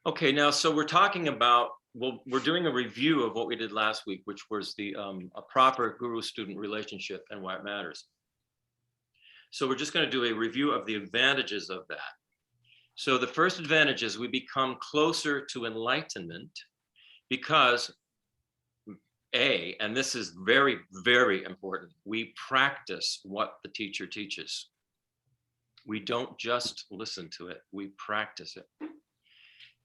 Okay, now, so we're talking about, well, we're doing a review of what we did last week, which was the a proper guru-student relationship and why it matters. So we're just going to do a review of the advantages of that. So the first advantage is we become closer to enlightenment because and this is very, very important, we practice what the teacher teaches. We don't just listen to it, we practice it.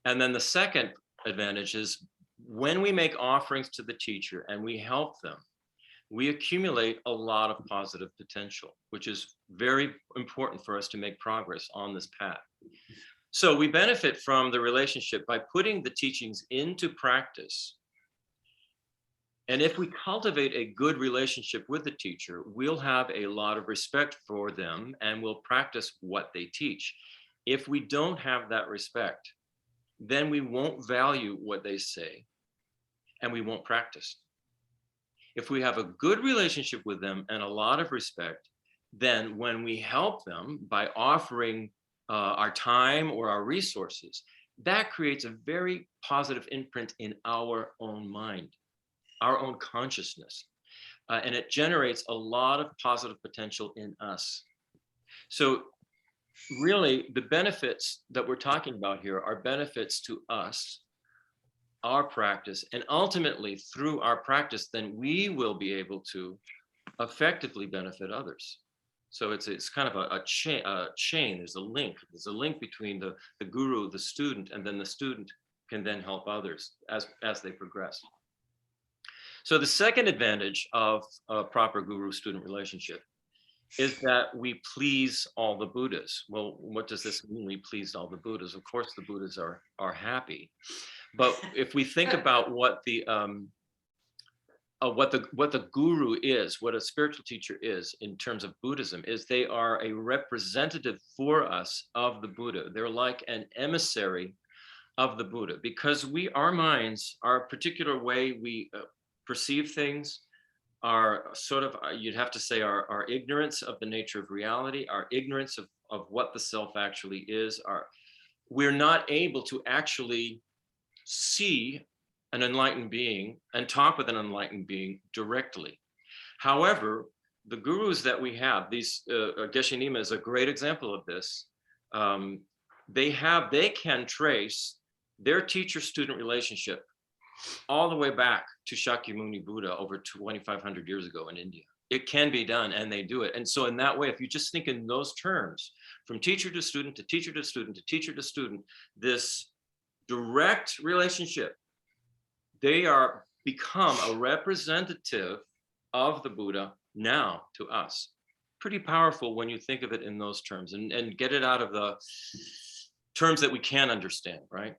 And then the second advantage is when we make offerings to the teacher and we help them, we accumulate a lot of positive potential, which is very important for us to make progress on this path. So we benefit from the relationship by putting the teachings into practice. And if we cultivate a good relationship with the teacher, we'll have a lot of respect for them and we'll practice what they teach. If we don't have that respect, then we won't value what they say and we won't practice. If we have a good relationship with them and a lot of respect, then when we help them by offering our time or our resources, that creates a very positive imprint in our own mind, our own consciousness. And it generates a lot of positive potential in us. So really, the benefits that we're talking about here are benefits to us, our practice, and ultimately through our practice, then we will be able to effectively benefit others. So it's kind of a chain. There's a link. There's a link between the guru, the student, and then the student can then help others as they progress. So the second advantage of a proper guru-student relationship is that we please all the Buddhas. Well, what does this mean? We pleased all the Buddhas. Of course, the Buddhas are happy. But if we think about what the guru is, what a spiritual teacher is in terms of Buddhism, is they are a representative for us of the Buddha. They're like an emissary of the Buddha because our minds, our particular way we perceive things, our sort of, you'd have to say, our ignorance of the nature of reality, our ignorance of what the self actually is, we're not able to actually see an enlightened being and talk with an enlightened being directly. However, the gurus that we have, Geshe Nima is a great example of this. They can trace their teacher-student relationship all the way back to Shakyamuni Buddha over 2,500 years ago in India. It can be done, and they do it. And so in that way, if you just think in those terms, from teacher to student to teacher to student to teacher to student, this direct relationship, they are become a representative of the Buddha now to us. Pretty powerful when you think of it in those terms and get it out of the terms that we can understand, right?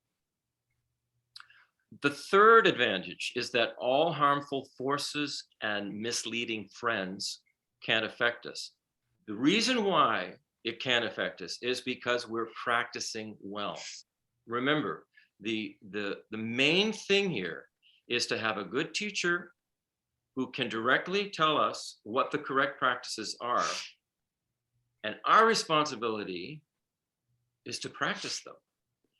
The third advantage is that all harmful forces and misleading friends can't affect us. The reason why it can't affect us is because we're practicing well. Remember, the main thing here is to have a good teacher who can directly tell us what the correct practices are. And our responsibility is to practice them.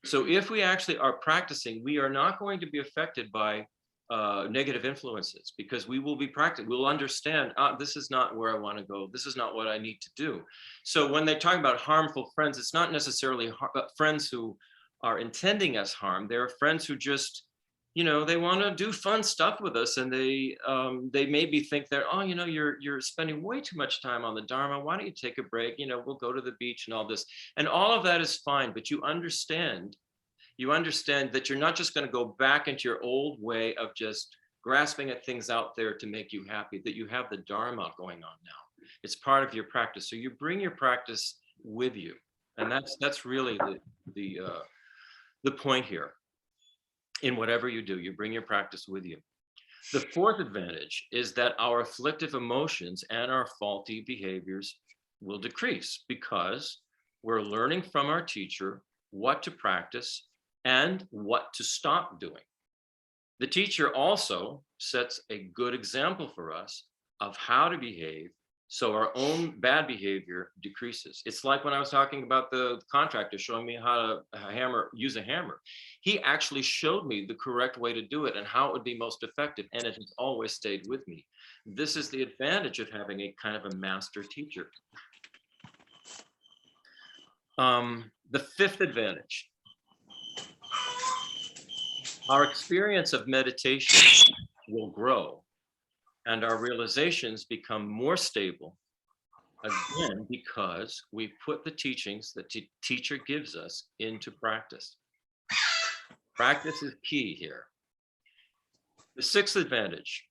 So if we actually are practicing, we are not going to be affected by negative influences because we will be practicing. We'll understand, this is not where I want to go. This is not what I need to do. So when they talk about harmful friends, it's not necessarily friends who are intending us harm. They're friends who just, they want to do fun stuff with us, and they maybe think that, you're spending way too much time on the Dharma. Why don't you take a break? We'll go to the beach and all this. And all of that is fine, but you understand that you're not just going to go back into your old way of just grasping at things out there to make you happy, that you have the Dharma going on now. It's part of your practice. So you bring your practice with you. And that's really the point here. In whatever you do, you bring your practice with you. The fourth advantage is that our afflictive emotions and our faulty behaviors will decrease because we're learning from our teacher what to practice and what to stop doing. The teacher also sets a good example for us of how to behave So our own bad behavior decreases. It's like when I was talking about the contractor showing me how to use a hammer. He actually showed me the correct way to do it and how it would be most effective. And it has always stayed with me. This is the advantage of having a kind of a master teacher. The fifth advantage, our experience of meditation will grow and our realizations become more stable, again, because we put the teachings that the teacher gives us into practice. Practice is key here. The sixth advantage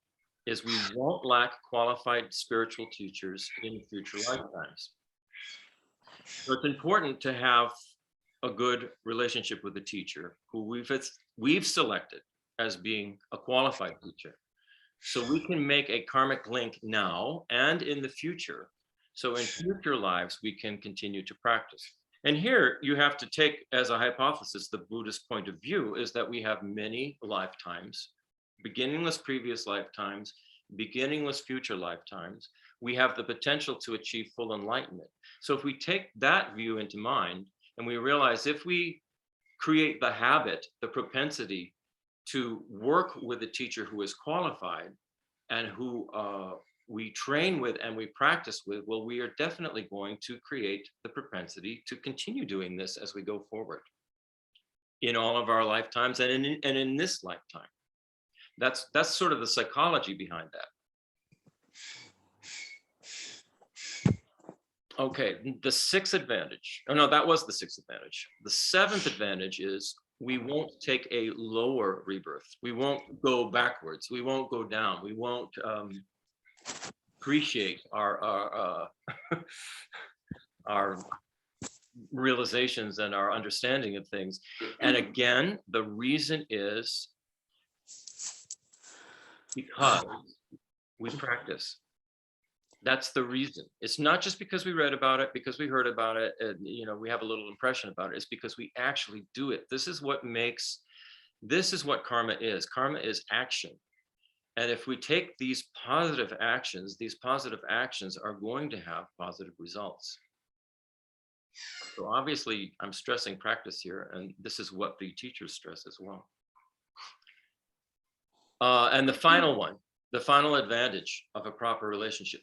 is we won't lack qualified spiritual teachers in future lifetimes. So it's important to have a good relationship with the teacher who we've selected as being a qualified teacher. So we can make a karmic link now and in the future. So in future lives, we can continue to practice. And here you have to take as a hypothesis, the Buddhist point of view is that we have many lifetimes, beginningless previous lifetimes, beginningless future lifetimes. We have the potential to achieve full enlightenment. So if we take that view into mind and we realize if we create the habit, the propensity to work with a teacher who is qualified and who we train with and we practice with, well, we are definitely going to create the propensity to continue doing this as we go forward in all of our lifetimes and in this lifetime. That's sort of the psychology behind that. Okay, the sixth advantage. Oh no, that was the sixth advantage. The seventh advantage is we won't take a lower rebirth. We won't go backwards. We won't go down. We won't appreciate our our realizations and our understanding of things. And again, the reason is because we practice. That's the reason. It's not just because we read about it, because we heard about it, and we have a little impression about it. It's because we actually do it. This is what karma is. Karma is action. And if we take these positive actions are going to have positive results. So obviously, I'm stressing practice here, and this is what the teachers stress as well. And the final advantage of a proper relationship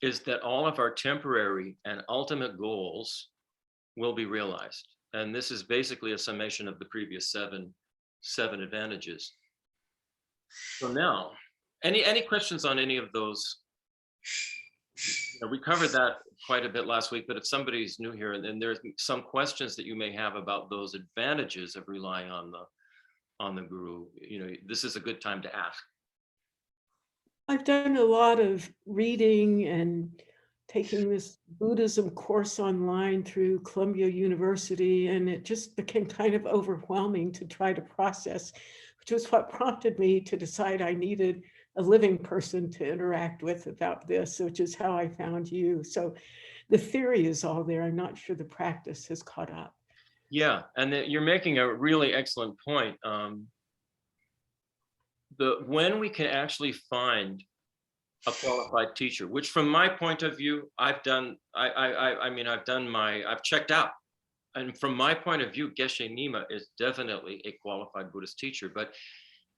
is that all of our temporary and ultimate goals will be realized. And this is basically a summation of the previous seven advantages. So now, any questions on any of those? We covered that quite a bit last week, but if somebody's new here and there's some questions that you may have about those advantages of relying on the guru, this is a good time to ask. I've done a lot of reading and taking this Buddhism course online through Columbia University, and it just became kind of overwhelming to try to process, which was what prompted me to decide I needed a living person to interact with about this, which is how I found you. So the theory is all there. I'm not sure the practice has caught up. Yeah, and you're making a really excellent point. When we can actually find a qualified teacher, which from my point of view, I've checked out. And from my point of view, Geshe Nima is definitely a qualified Buddhist teacher, but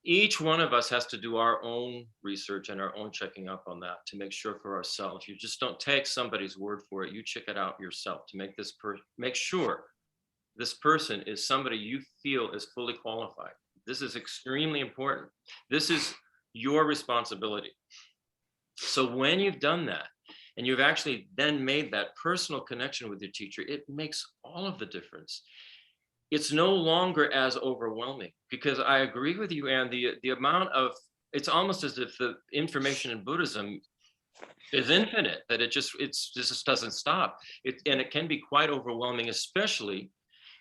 each one of us has to do our own research and our own checking up on that to make sure for ourselves. You just don't take somebody's word for it. You check it out yourself to make sure this person is somebody you feel is fully qualified. This is extremely important. This is your responsibility. So when you've done that, and you've actually then made that personal connection with your teacher, it makes all of the difference. It's no longer as overwhelming, because I agree with you, Anne, the amount of, it's almost as if the information in Buddhism is infinite, that it just doesn't stop. And it can be quite overwhelming, especially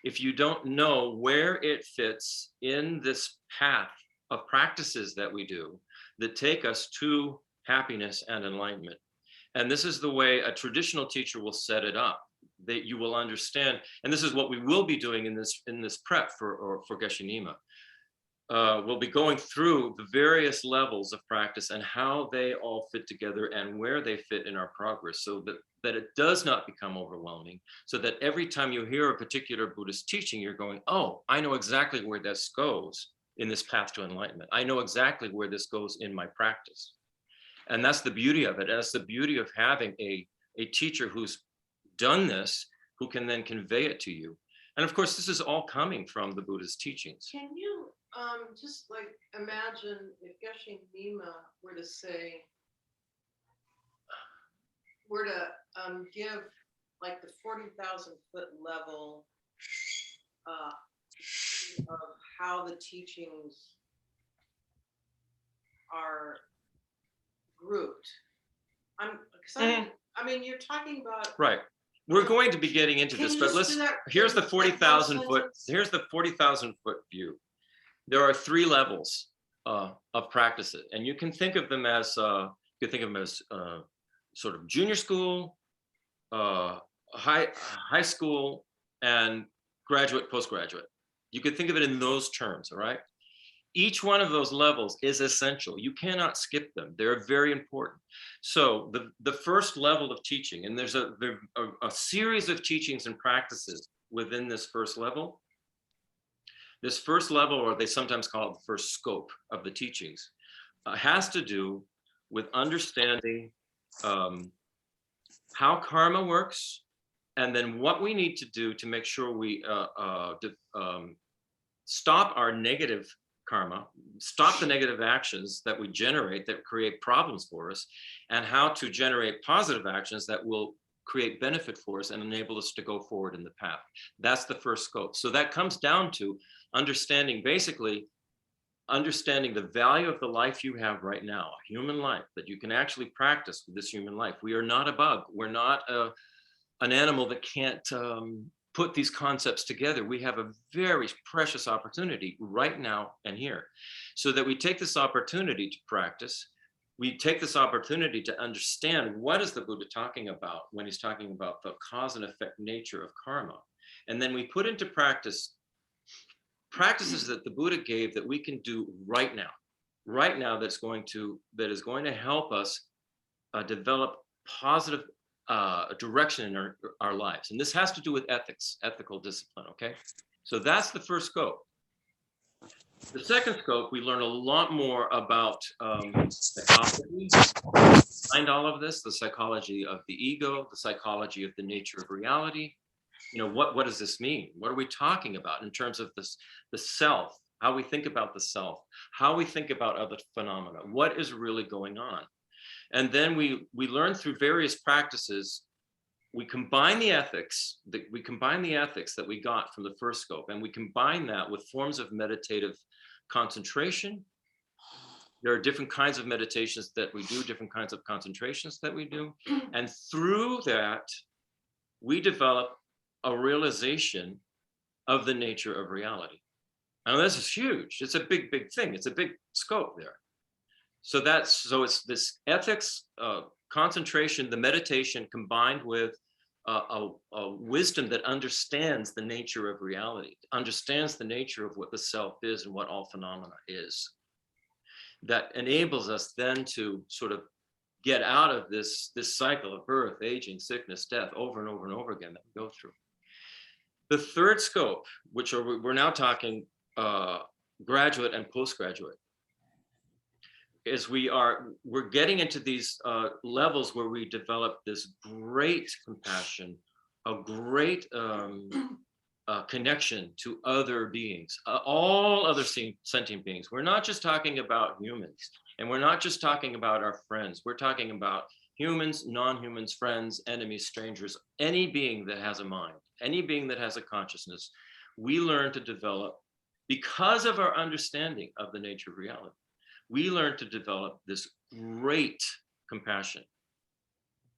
if you don't know where it fits in this path of practices that we do that take us to happiness and enlightenment. And this is the way a traditional teacher will set it up, that you will understand. And this is what we will be doing in this prep for Geshe Nima. we'll be going through the various levels of practice and how they all fit together and where they fit in our progress, so that it does not become overwhelming, so that every time you hear a particular Buddhist teaching, you're going, oh, I know exactly where this goes in this path to enlightenment. I know exactly where this goes in my practice. And that's the beauty of it. And that's the beauty of having a teacher who's done this, who can then convey it to you. And of course, this is all coming from the Buddha's teachings. Can you just like imagine if Geshe Nima were to say, give like the 40,000 foot level of how the teachings are grouped. I mean, you're talking about, right. We're going to be getting into this, but here's the 40,000 foot, here's the 40,000 foot view. There are 3 levels of practices, and you can think of them as sort of junior school, high school, and graduate, postgraduate. You could think of it in those terms, all right? Each one of those levels is essential. You cannot skip them. They're very important. So the first level of teaching, and there's a series of teachings and practices within this first level. This first level, or they sometimes call it the first scope of the teachings, has to do with understanding how karma works, and then what we need to do to make sure we stop our negative karma, stop the negative actions that we generate that create problems for us, and how to generate positive actions that will create benefit for us and enable us to go forward in the path. That's the first scope. So that comes down to understanding, basically, understanding the value of the life you have right now, a human life, that you can actually practice with this human life. We are not a bug. We're not an animal that can't put these concepts together. We have a very precious opportunity right now and here, so that we take this opportunity to practice. We take this opportunity to understand what is the Buddha talking about when he's talking about the cause and effect nature of karma. And then we put into practice practices that the Buddha gave that we can do right now, that is going to help us develop positive direction in our lives. And this has to do with ethics, ethical discipline, okay? So that's the first scope. The second scope, we learn a lot more about psychology behind all of this, the psychology of the ego, the psychology of the nature of reality. You know, what does this mean? What are we talking about in terms of this, the self, how we think about the self, how we think about other phenomena, what is really going on? And then we learn through various practices. We combine the ethics that we got from the first scope, and we combine that with forms of meditative concentration. There are different kinds of meditations that we do, different kinds of concentrations that we do. And through that, we develop a realization of the nature of reality. Now, this is huge. It's a big, big thing. It's a big scope there. So it's this ethics, concentration, the meditation combined with a wisdom that understands the nature of reality, understands the nature of what the self is and what all phenomena is. That enables us then to sort of get out of this cycle of birth, aging, sickness, death over and over and over again that we go through. The third scope, which we're now talking graduate and postgraduate, is we're getting into these levels where we develop this great compassion, a great connection to other beings, all other sentient beings. We're not just talking about humans, and we're not just talking about our friends. We're talking about humans, non-humans, friends, enemies, strangers, any being that has a mind, any being that has a consciousness. We learn to develop, because of our understanding of the nature of reality, we learn to develop this great compassion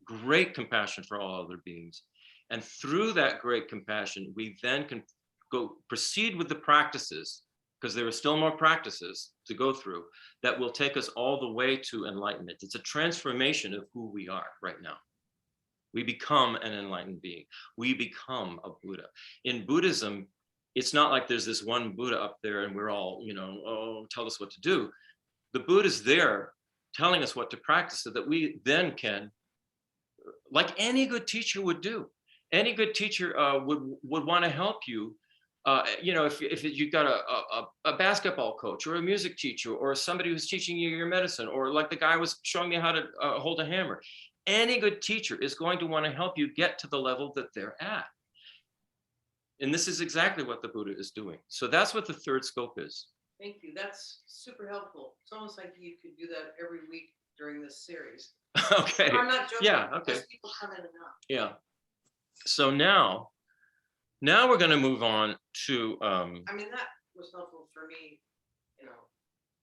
for all other beings. And through that great compassion, we then can proceed with the practices, because there are still more practices to go through that will take us all the way to enlightenment. It's a transformation of who we are right now. We become an enlightened being. We become a Buddha. In Buddhism, it's not like there's this one Buddha up there and we're all, oh, tell us what to do. The Buddha's there telling us what to practice so that we then can, like any good teacher would do. Any good teacher would want to help you. If you've got a basketball coach or a music teacher or somebody who's teaching you your medicine, or like the guy was showing me how to hold a hammer, any good teacher is going to want to help you get to the level that they're at. And this is exactly what the Buddha is doing. So that's what the third scope is. Thank you. That's super helpful. It's almost like you could do that every week during this series. Okay. I'm not joking. Yeah. Okay. As people come in and out. Yeah. So now we're going to move on to. I mean, that was helpful for me,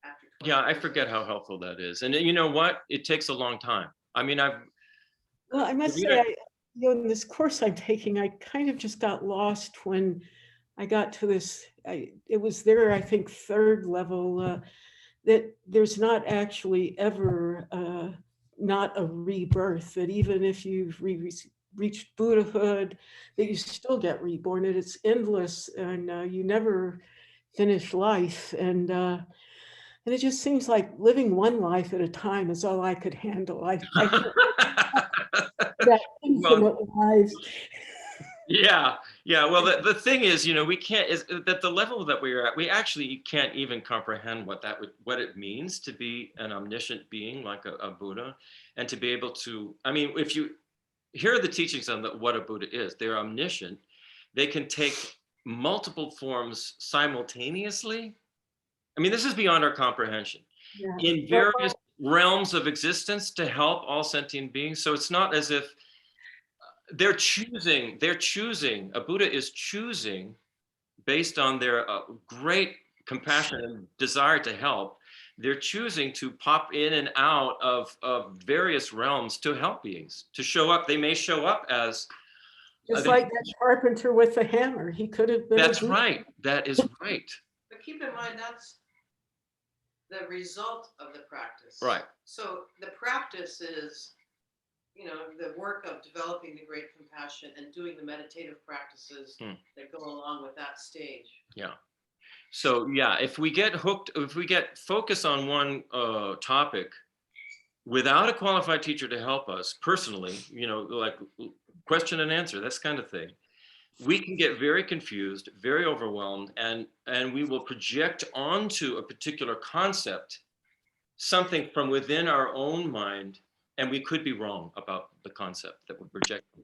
after. Yeah, I forget how helpful that is, and you know what? It takes a long time. I mean, Well, I must say, in this course I'm taking, I kind of just got lost when I got to this. It was there, I think, third level, that there's not actually ever not a rebirth, that even if you've reached Buddhahood, that you still get reborn, and it's endless, and you never finish life. And it just seems like living one life at a time is all I could handle. I can't that infinite lives. Yeah. Well, the thing is, we can't, is that the level that we're at, we actually can't even comprehend what it means to be an omniscient being like a Buddha, and to be able to, I mean, if you hear the teachings on what a Buddha is, they're omniscient. They can take multiple forms simultaneously. I mean, this is beyond our comprehension. Yeah. In various realms of existence to help all sentient beings. So it's not as if they're choosing, a Buddha is choosing based on their great compassion and desire to help. They're choosing to pop in and out of various realms to help beings, to show up. They may show up as just like that carpenter with the hammer. He could have been. That's right. That is right. But keep in mind, that's the result of the practice. Right. So the practice is, the work of developing the great compassion and doing the meditative practices that go along with that stage. Yeah. So yeah, if we get focused on one topic without a qualified teacher to help us personally, like question and answer, this kind of thing, we can get very confused, very overwhelmed, and we will project onto a particular concept something from within our own mind, and we could be wrong about the concept that we're projecting,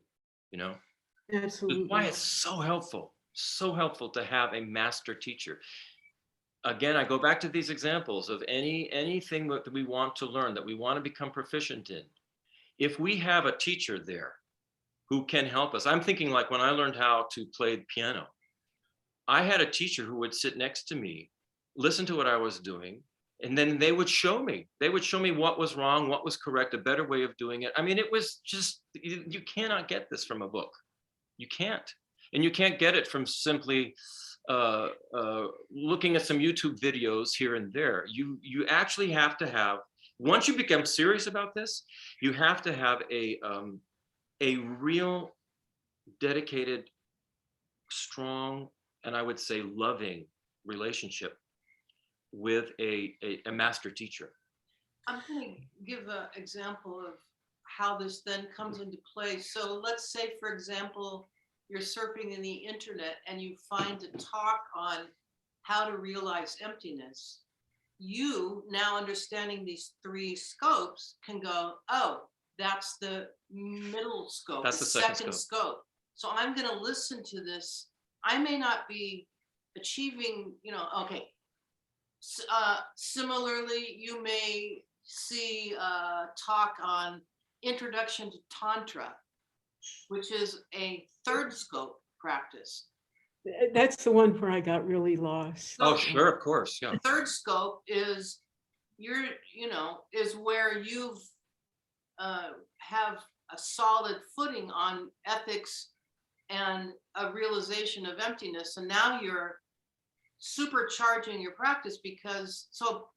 Absolutely. That's why it's so helpful to have a master teacher. Again, I go back to these examples of anything that we want to learn, that we want to become proficient in. If we have a teacher there who can help us, I'm thinking like when I learned how to play the piano, I had a teacher who would sit next to me, listen to what I was doing, and then they would show me what was wrong, what was correct, a better way of doing it. I mean, it was just, you cannot get this from a book. You can't. And you can't get it from simply looking at some YouTube videos here and there. You actually have to have, once you become serious about this, you have to have a real dedicated, strong, and I would say loving relationship with a master teacher. I'm going to give an example of how this then comes into play. So let's say, for example, you're surfing in the internet and you find a talk on how to realize emptiness. You, now understanding these three scopes, can go, oh, that's the middle scope, That's the second scope. So I'm going to listen to this. I may not be achieving, okay. Similarly, you may see a talk on Introduction to Tantra, which is a third scope practice. That's the one where I got really lost. Oh, sure, of course, yeah. The third scope is is where you've have a solid footing on ethics and a realization of emptiness, and now you're supercharging your practice, because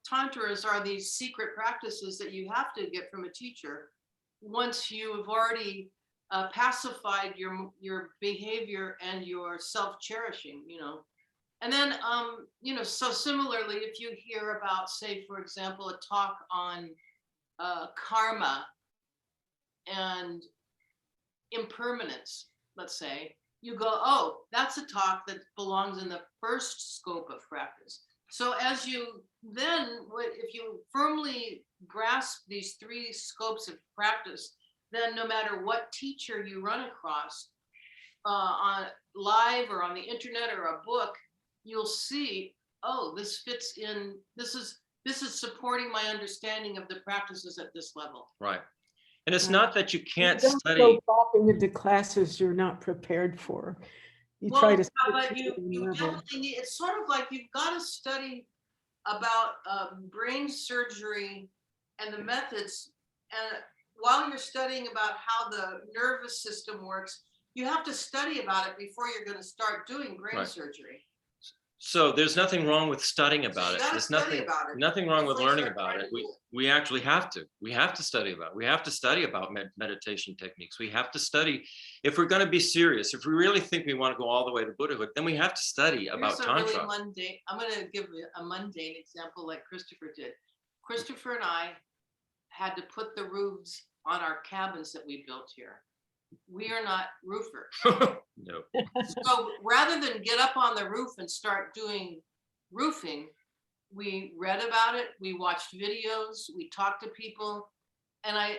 tantras are these secret practices that you have to get from a teacher once you have already pacified your behavior and your self-cherishing, And then, you know, so similarly, if you hear about, say, for example, a talk on karma and impermanence, let's say, you go, oh, that's a talk that belongs in the first scope of practice. So as you then, if you firmly grasp these three scopes of practice, then no matter what teacher you run across on live or on the internet or a book, you'll see, oh, this fits in, this is supporting my understanding of the practices at this level. Right. And it's Right. not that you can't Don't study. go popping into classes you're not prepared for. You Well, try to yeah, stick but to you the level. definitely need, it's sort of like you've got to study about brain surgery and the methods. And while you're studying about how the nervous system works, you have to study about it before you're going to start doing brain Right. surgery. So there's nothing wrong with studying about you it. gotta There's study about it nothing wrong with before you learning start about trying it. to do it. We actually have to. We have to study about it. We have to study about meditation techniques. We have to study. If we're going to be serious, if we really think we want to go all the way to Buddhahood, then we have to study about Here's a Tantra. really mundane, I'm going to give you a mundane example like Christopher did. Christopher and I had to put the roofs on our cabins that we built here. We are not roofers. No. So rather than get up on the roof and start doing roofing, we read about it, we watched videos, we talked to people, and I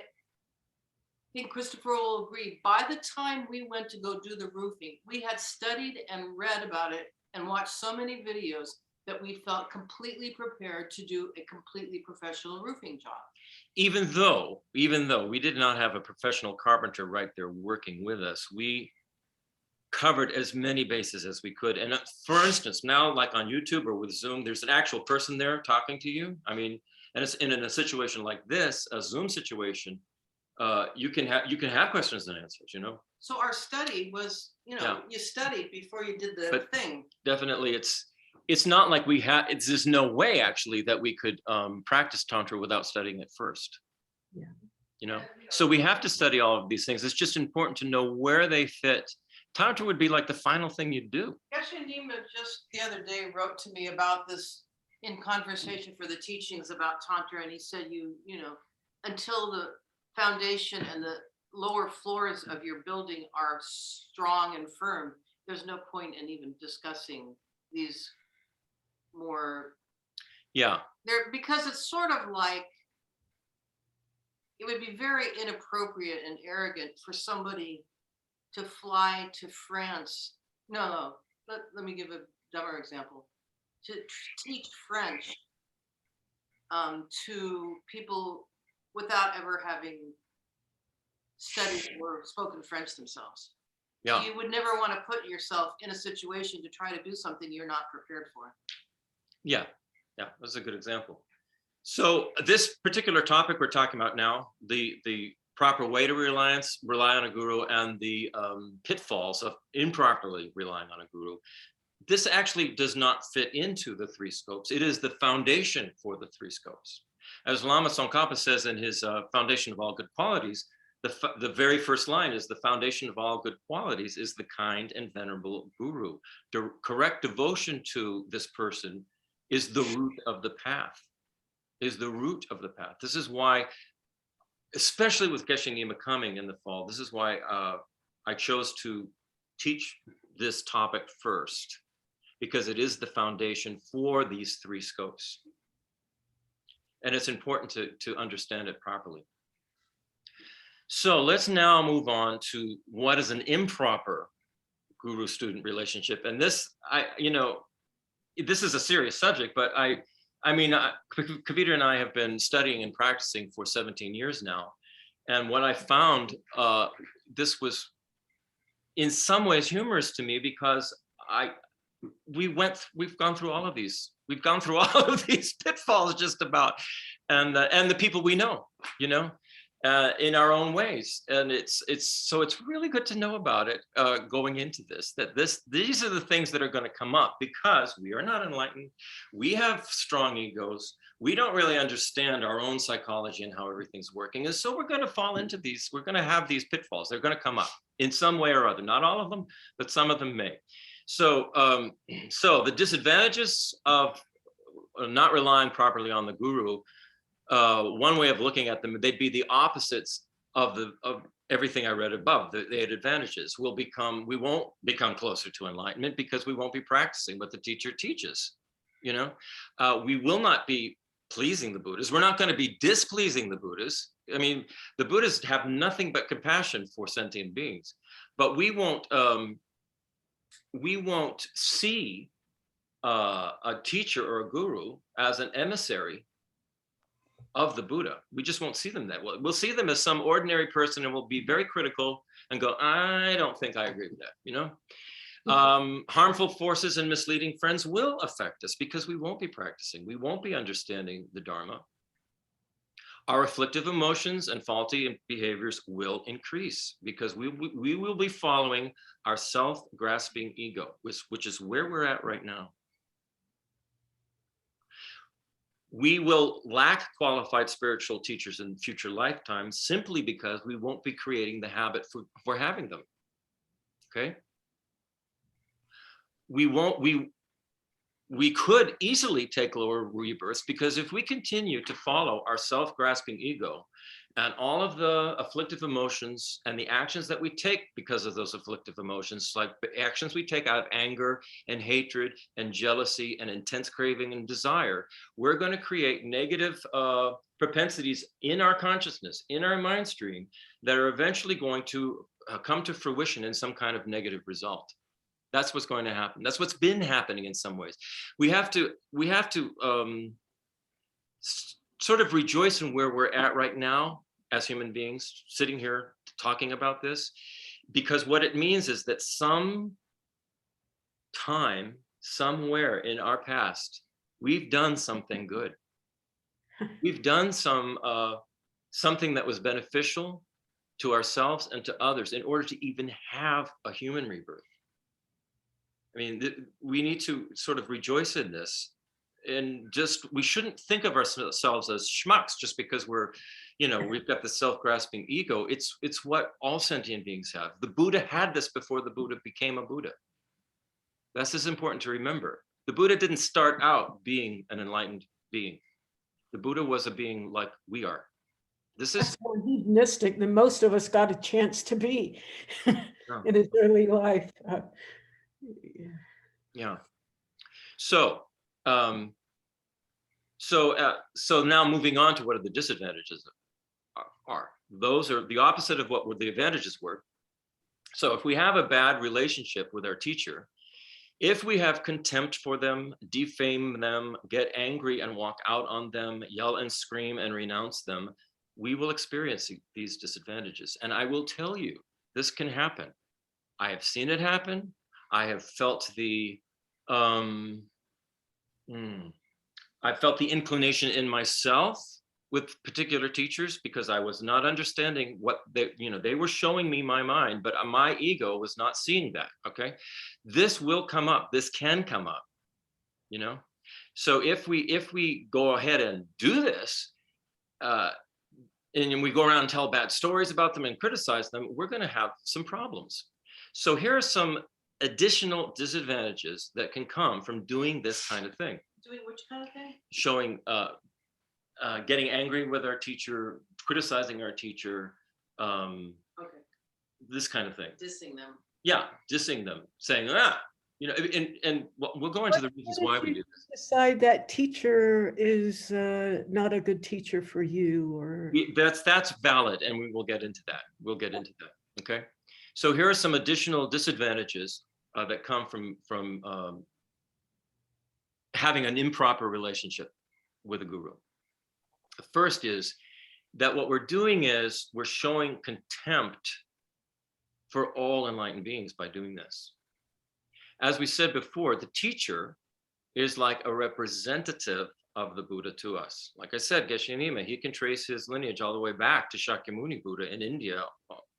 think Christopher will agree, by the time we went to go do the roofing, we had studied and read about it and watched so many videos that we felt completely prepared to do a completely professional roofing job. Even though we did not have a professional carpenter right there working with us, we covered as many bases as we could. And for instance, now like on YouTube or with Zoom, there's an actual person there talking to you. I mean, and it's in a situation like this, a Zoom situation, you can have questions and answers, you know. So our study was, you know, Yeah. you studied before you did the But thing. definitely it's not like we had, there's no way actually that we could practice Tantra without studying it first. Yeah. You know, so we have to study all of these things. It's just important to know where they fit. Tantra would be like the final thing you do. Geshe Nima just the other day wrote to me about this in conversation for the teachings about Tantra, and he said, you know, until the foundation and the lower floors of your building are strong and firm, there's no point in even discussing these more. Yeah. There, because it's sort of like, it would be very inappropriate and arrogant for somebody to fly to France. No, let me give a dumber example. To teach French to people without ever having studied or spoken French themselves. Yeah. So you would never want to put yourself in a situation to try to do something you're not prepared for. Yeah. Yeah. That's a good example. So this particular topic we're talking about now, the proper way to rely on a guru, and the pitfalls of improperly relying on a guru. This actually does not fit into the three scopes. It is the foundation for the three scopes. As Lama Tsongkhapa says in his Foundation of All Good Qualities, the very first line is, the foundation of all good qualities is the kind and venerable guru. The correct devotion to this person is the root of the path. Is the root of the path. This is why, especially with Geshe Nima coming in the fall, this is why I chose to teach this topic first, because it is the foundation for these three scopes. And it's important to understand it properly. So let's now move on to what is an improper guru-student relationship. And this, this is a serious subject, but Kavita and I have been studying and practicing for 17 years now. And what I found, this was in some ways humorous to me, because we've gone through all of these. We've gone through all of these pitfalls just about, and the people we know, in our own ways. And it's really good to know about it going into this, that these are the things that are going to come up, because we are not enlightened. We have strong egos. We don't really understand our own psychology and how everything's working. And so we're going to fall into these, we're going to have these pitfalls. They're going to come up in some way or other. Not all of them, but some of them may. So the disadvantages of not relying properly on the guru, one way of looking at them, they'd be the opposites of everything I read above. They had advantages. We won't become closer to enlightenment because we won't be practicing what the teacher teaches. We will not be pleasing the Buddhas. We're not going to be displeasing the Buddhas. I mean, the Buddhas have nothing but compassion for sentient beings, but we won't see a teacher or a guru as an emissary of the Buddha. We just won't see them that way. We'll see them as some ordinary person, and we'll be very critical and go, I don't think I agree with that, Harmful forces and misleading friends will affect us because we won't be practicing. We won't be understanding the Dharma. Our afflictive emotions and faulty behaviors will increase because we will be following our self-grasping ego, which is where we're at right now. We will lack qualified spiritual teachers in future lifetimes simply because we won't be creating the habit for having them. Okay? We could easily take lower rebirths because if we continue to follow our self-grasping ego and all of the afflictive emotions and the actions that we take because of those afflictive emotions, like the actions we take out of anger and hatred and jealousy and intense craving and desire, we're going to create negative propensities in our consciousness, in our mind stream, that are eventually going to come to fruition in some kind of negative result. That's what's going to happen. That's what's been happening in some ways. We have to sort of rejoice in where we're at right now as human beings, sitting here talking about this, because what it means is that some time, somewhere in our past, we've done something good. We've done something that was beneficial to ourselves and to others in order to even have a human rebirth. I mean, we need to sort of rejoice in this, and we shouldn't think of ourselves as schmucks just because we've got the self-grasping ego. It's what all sentient beings have. The Buddha had this before the Buddha became a Buddha. That's just important to remember. The Buddha didn't start out being an enlightened being. The Buddha was a being like we are. This is more hedonistic than most of us got a chance to be in his early life. Yeah. So now moving on to what are the disadvantages are. Those are the opposite of what the advantages were. So if we have a bad relationship with our teacher, if we have contempt for them, defame them, get angry and walk out on them, yell and scream and renounce them, we will experience these disadvantages. And I will tell you, this can happen. I have seen it happen. I have felt the inclination in myself with particular teachers because I was not understanding what they were showing me my mind, but my ego was not seeing that. Okay, this will come up. This can come up. So if we go ahead and do this, and we go around and tell bad stories about them and criticize them, we're going to have some problems. So here are some additional disadvantages that can come from doing this kind of thing. Doing which kind of thing? Showing, getting angry with our teacher, criticizing our teacher, Okay. This kind of thing. Dissing them. Yeah, dissing them, saying, and we'll go into the reasons why we do this. Decide that teacher is not a good teacher for you, or that's valid, and we will get into that. We'll get into that. Okay. So here are some additional disadvantages that come from having an improper relationship with a guru. The first is that what we're doing is we're showing contempt for all enlightened beings by doing this. As we said before, the teacher is like a representative of the Buddha to us. Like I said, Geshe Nima, he can trace his lineage all the way back to Shakyamuni Buddha in India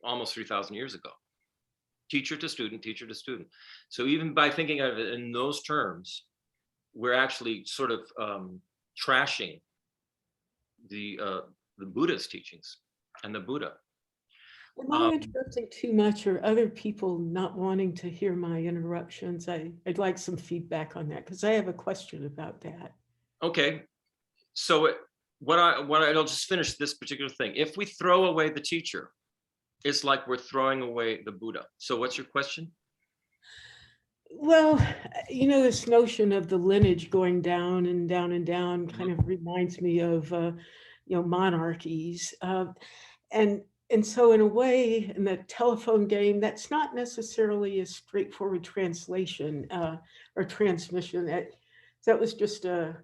almost 3,000 years ago. Teacher to student, teacher to student. So even by thinking of it in those terms, we're actually sort of trashing the Buddha's teachings and the Buddha. Am I interrupting too much, or other people not wanting to hear my interruptions? I'd like some feedback on that, because I have a question about that. Okay, so I'll just finish this particular thing. If we throw away the teacher, it's like we're throwing away the Buddha. So what's your question? Well, this notion of the lineage going down and down and down kind of reminds me of, monarchies. And so in a way, in the telephone game, that's not necessarily a straightforward translation or transmission. That was just a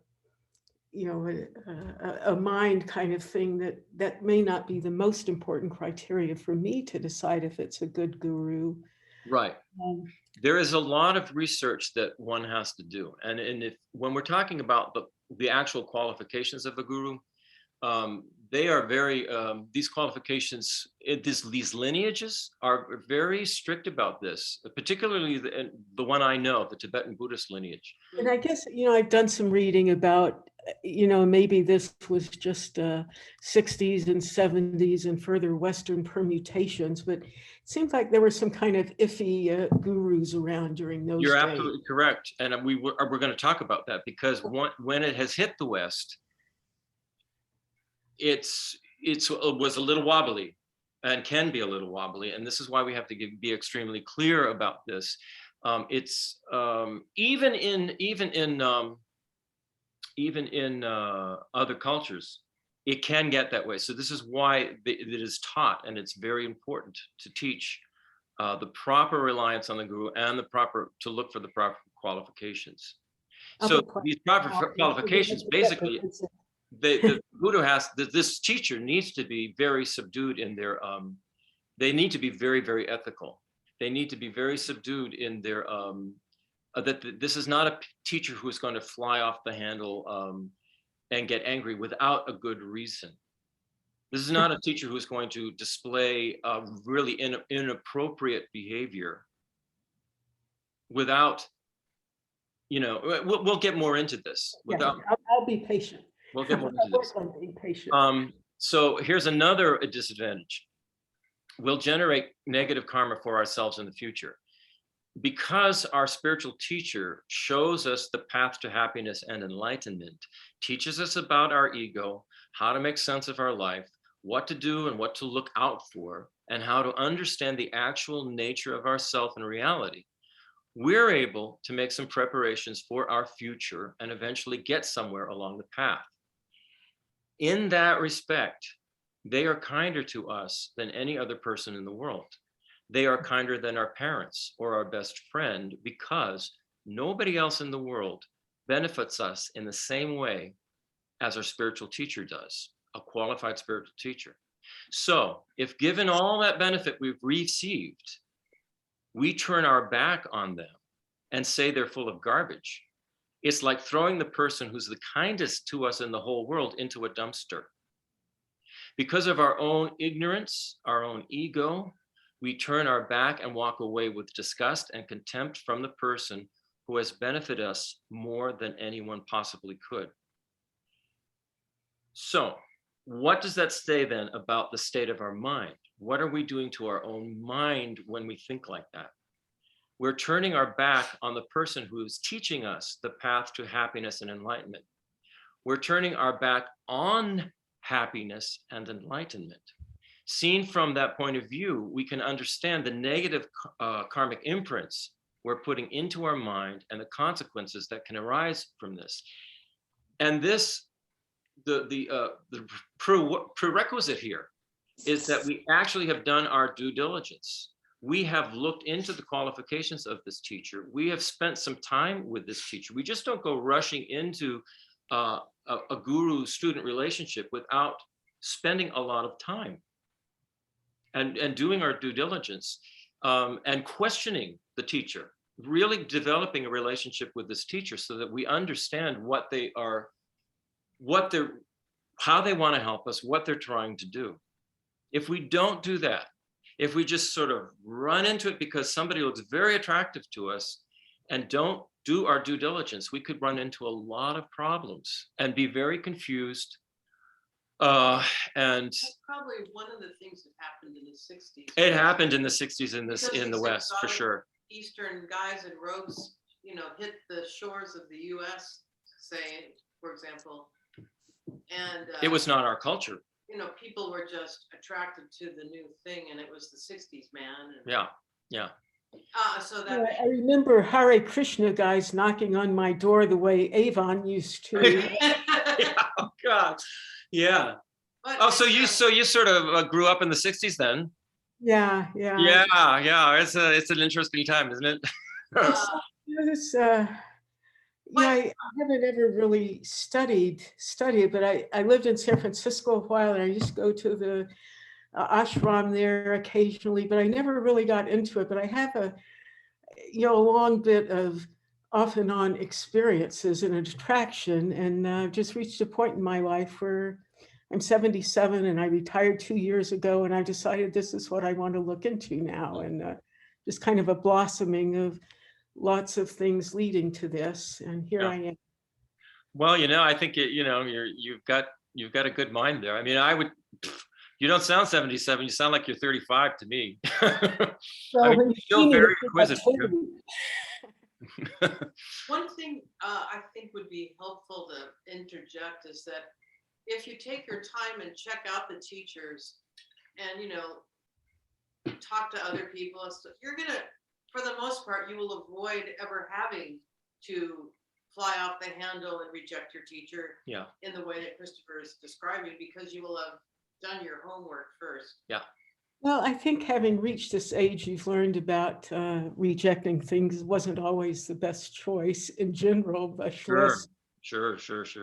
mind kind of thing that may not be the most important criteria for me to decide if it's a good guru. Right. Um, There is a lot of research that one has to do. And if when we're talking about the actual qualifications of a guru, they are very, these qualifications, these lineages are very strict about this, particularly the one I know, the Tibetan Buddhist lineage. And I guess, I've done some reading about, maybe this was just 60s and 70s and further Western permutations, but it seems like there were some kind of iffy gurus around during those You're days. absolutely correct. And we're going to talk about that because when it has hit the West, it was a little wobbly and can be a little wobbly. And this is why we have to be extremely clear about this. It's even in other cultures, it can get that way. So this is why it is taught, and it's very important to teach the proper reliance on the guru and to look for the proper qualifications. So these proper qualifications, basically, the Buddha this teacher needs to be very subdued in their, they need to be very, very ethical. They need to be very subdued in their, that this is not a teacher who is going to fly off the handle and get angry without a good reason. This is not a teacher who is going to display really inappropriate behavior without, we'll get more into this. I'll be patient. We'll get more into this. I'm being patient. So here's another disadvantage. We'll generate negative karma for ourselves in the future. Because our spiritual teacher shows us the path to happiness and enlightenment, teaches us about our ego, how to make sense of our life, what to do and what to look out for, and how to understand the actual nature of ourself and reality, we're able to make some preparations for our future and eventually get somewhere along the path. In that respect, they are kinder to us than any other person in the world. They are kinder than our parents or our best friend because nobody else in the world benefits us in the same way as our spiritual teacher does, a qualified spiritual teacher. So if given all that benefit we've received, we turn our back on them and say they're full of garbage, it's like throwing the person who's the kindest to us in the whole world into a dumpster. Because of our own ignorance, our own ego, we turn our back and walk away with disgust and contempt from the person who has benefited us more than anyone possibly could. So, what does that say then about the state of our mind? What are we doing to our own mind when we think like that? We're turning our back on the person who is teaching us the path to happiness and enlightenment. We're turning our back on happiness and enlightenment. Seen from that point of view, we can understand the negative karmic imprints we're putting into our mind and the consequences that can arise from this. And this, the prerequisite here is that we actually have done our due diligence. We have looked into the qualifications of this teacher. We have spent some time with this teacher. We just don't go rushing into a guru-student relationship without spending a lot of time and doing our due diligence and questioning the teacher, really developing a relationship with this teacher so that we understand how they want to help us, what they're trying to do. If we don't do that, if we just sort of run into it because somebody looks very attractive to us and don't do our due diligence, we could run into a lot of problems and be very confused And That's probably one of the things that happened in the 60s. it happened in the 60s in Because the these West, for exotic sure. Eastern guys in robes, hit the shores of the US, say, for example. And It was not our culture. people were just attracted to the new thing, and it was the 60s, man. And, Yeah, yeah. so Yeah, that I remember Hare Krishna guys knocking on my door the way Avon used to. Yeah, oh God. Yeah. but Oh, so it's, you sort of grew up in the 60s then? Yeah. Yeah. It's an interesting time, isn't it? It was, I haven't ever really studied, but I lived in San Francisco a while, and I used to go to the ashram there occasionally, but I never really got into it. But I have a long bit of off and on experiences and attraction, and just reached a point in my life where I'm 77 and I retired 2 years ago, and I decided this is what I want to look into now, and just kind of a blossoming of lots of things leading to this, and here Yeah. I am. Well, I think you've got a good mind there. I mean, you don't sound 77. You sound like you're 35 to me. I mean, When you you're still see me, very it's inquisitive. like, one thing I think would be helpful to interject is that if you take your time and check out the teachers and, talk to other people and stuff, you're gonna, for the most part, you will avoid ever having to fly off the handle and reject your teacher Yeah. in the way that Christopher is describing, because you will have done your homework first. Yeah. Well, I think having reached this age, you've learned about rejecting things wasn't always the best choice in general, but Sure.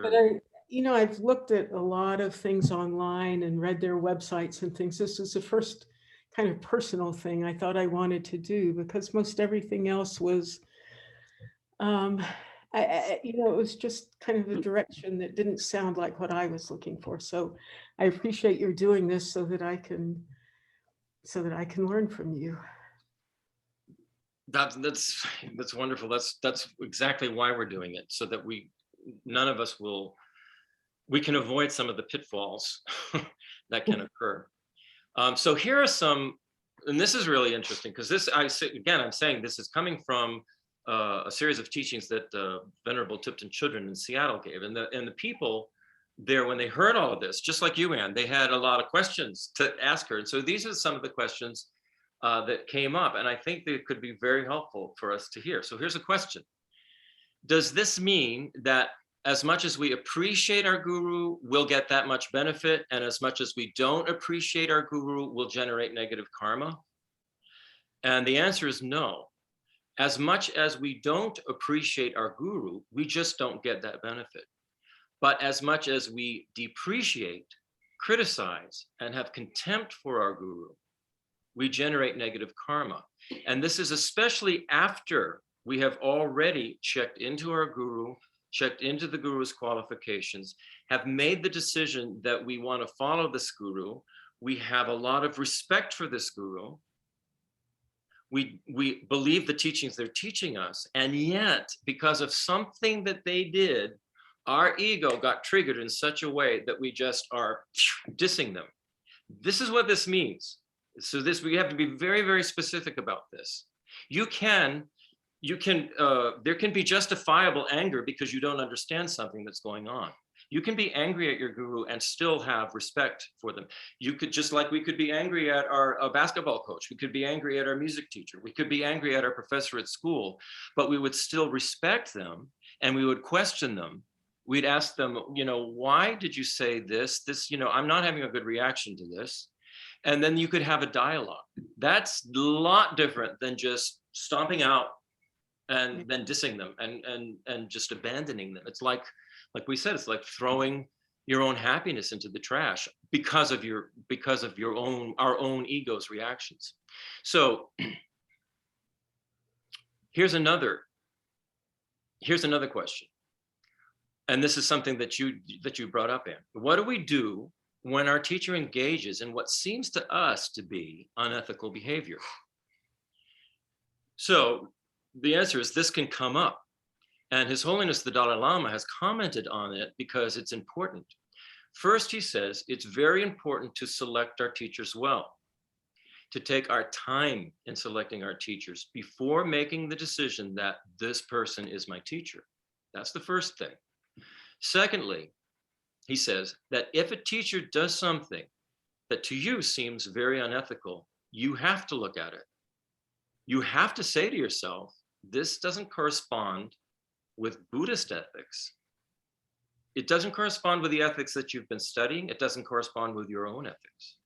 But I've looked at a lot of things online and read their websites and things. This was the first kind of personal thing I thought I wanted to do, because most everything else was, it was just kind of a direction that didn't sound like what I was looking for. So I appreciate your doing this so that I can learn from you. That's wonderful. That's exactly why we're doing it, so that none of us we can avoid some of the pitfalls that can occur. So here are some, and this is really interesting, because I'm saying this is coming from a series of teachings that Venerable Tipton Children in Seattle gave, and the people there, when they heard all of this, just like you, Ann, they had a lot of questions to ask her, and so these are some of the questions that came up, and I think they could be very helpful for us to hear. So here's a question: does this mean that as much as we appreciate our guru, we'll get that much benefit, and as much as we don't appreciate our guru, we'll generate negative karma? And the answer is no. As much as we don't appreciate our guru, we just don't get that benefit. But as much as we depreciate, criticize, and have contempt for our guru, we generate negative karma. And this is especially after we have already checked into our guru, checked into the guru's qualifications, have made the decision that we want to follow this guru. We have a lot of respect for this guru. We believe the teachings they're teaching us. And yet, because of something that they did, our ego got triggered in such a way that we just are dissing them. This is what this means. So we have to be very, very specific about this. There can be justifiable anger because you don't understand something that's going on. You can be angry at your guru and still have respect for them. You could, just like we could be angry at our basketball coach, we could be angry at our music teacher, we could be angry at our professor at school, but we would still respect them, and we would question them. We'd ask them, why did you say this? I'm not having a good reaction to this. And then you could have a dialogue. That's a lot different than just stomping out and then dissing them and just abandoning them. It's like we said, it's like throwing your own happiness into the trash because of our own ego's reactions. So here's another question. And this is something that you brought up, Ann. What do we do when our teacher engages in what seems to us to be unethical behavior? So the answer is this can come up. And His Holiness the Dalai Lama has commented on it because it's important. First, he says, it's very important to select our teachers well, to take our time in selecting our teachers before making the decision that this person is my teacher. That's the first thing. Secondly, he says that if a teacher does something that to you seems very unethical, you have to look at it. You have to say to yourself, this doesn't correspond with Buddhist ethics. It doesn't correspond with the ethics that you've been studying. It doesn't correspond with your own ethics.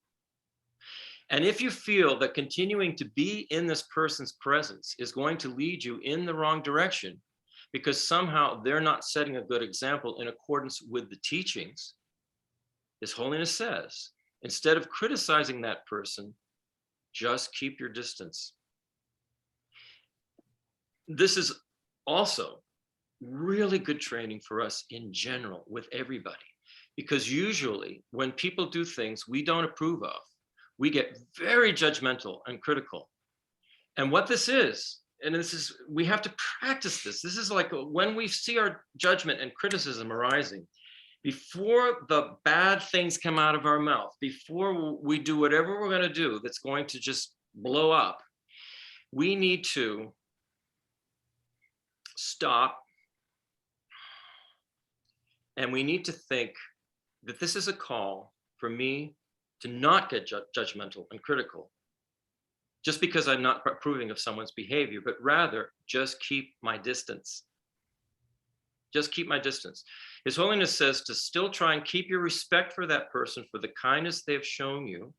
And if you feel that continuing to be in this person's presence is going to lead you in the wrong direction because somehow they're not setting a good example in accordance with the teachings, His Holiness says, instead of criticizing that person, just keep your distance. This is also really good training for us in general with everybody, because usually when people do things we don't approve of, we get very judgmental and critical. And what this is, and this is, we have to practice this. This is like when we see our judgment and criticism arising, before the bad things come out of our mouth, before we do whatever we're going to do that's going to just blow up, we need to stop. And we need to think that this is a call for me to not get judgmental and critical just because I'm not approving of someone's behavior, but rather just keep my distance. Just keep my distance. His Holiness says to still try and keep your respect for that person, for the kindness they have shown you,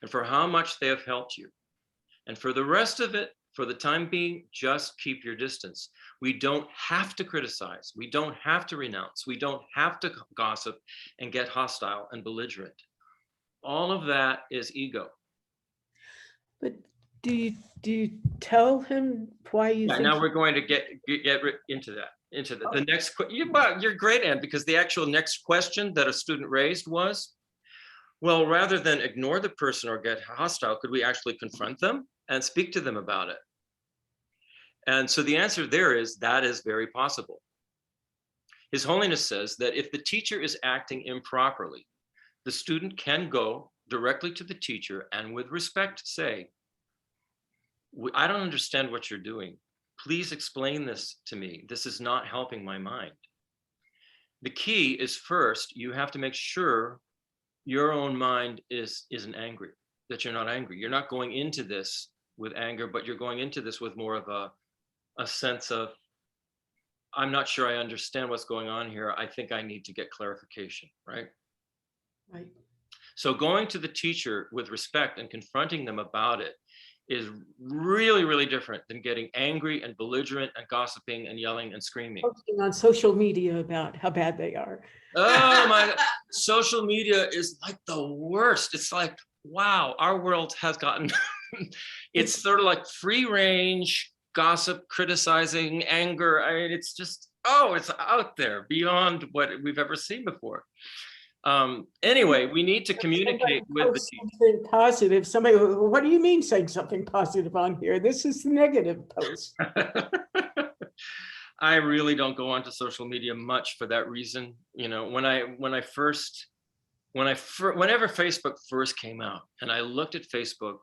and for how much they have helped you. And for the rest of it, for the time being, just keep your distance. We don't have to criticize. We don't have to renounce. We don't have to gossip and get hostile and belligerent. All of that is ego. But do you tell him why you think? Now we're going to get into that. The next, you're great, Anne, because the actual next question that a student raised was, well, rather than ignore the person or get hostile, could we actually confront them and speak to them about it? And so the answer there is that is very possible. His Holiness says that if the teacher is acting improperly, the student can go directly to the teacher and with respect say, I don't understand what you're doing. Please explain this to me. This is not helping my mind. The key is first, you have to make sure your own mind isn't angry, that you're not angry. You're not going into this with anger, but you're going into this with more of a sense of, I'm not sure I understand what's going on here. I think I need to get clarification, right? Right. So going to the teacher with respect and confronting them about it is really, really different than getting angry and belligerent and gossiping and yelling and screaming. Posting on social media about how bad they are. Oh my God. Social media is like the worst. It's like, wow, our world has gotten, it's sort of like free range gossip, criticizing, anger. I mean, it's just, it's out there beyond what we've ever seen before. Anyway, we need to communicate with the teacher. Something positive. Somebody, what do you mean saying something positive on here? This is the negative post. I really don't go onto social media much for that reason. You know, whenever Facebook first came out and I looked at Facebook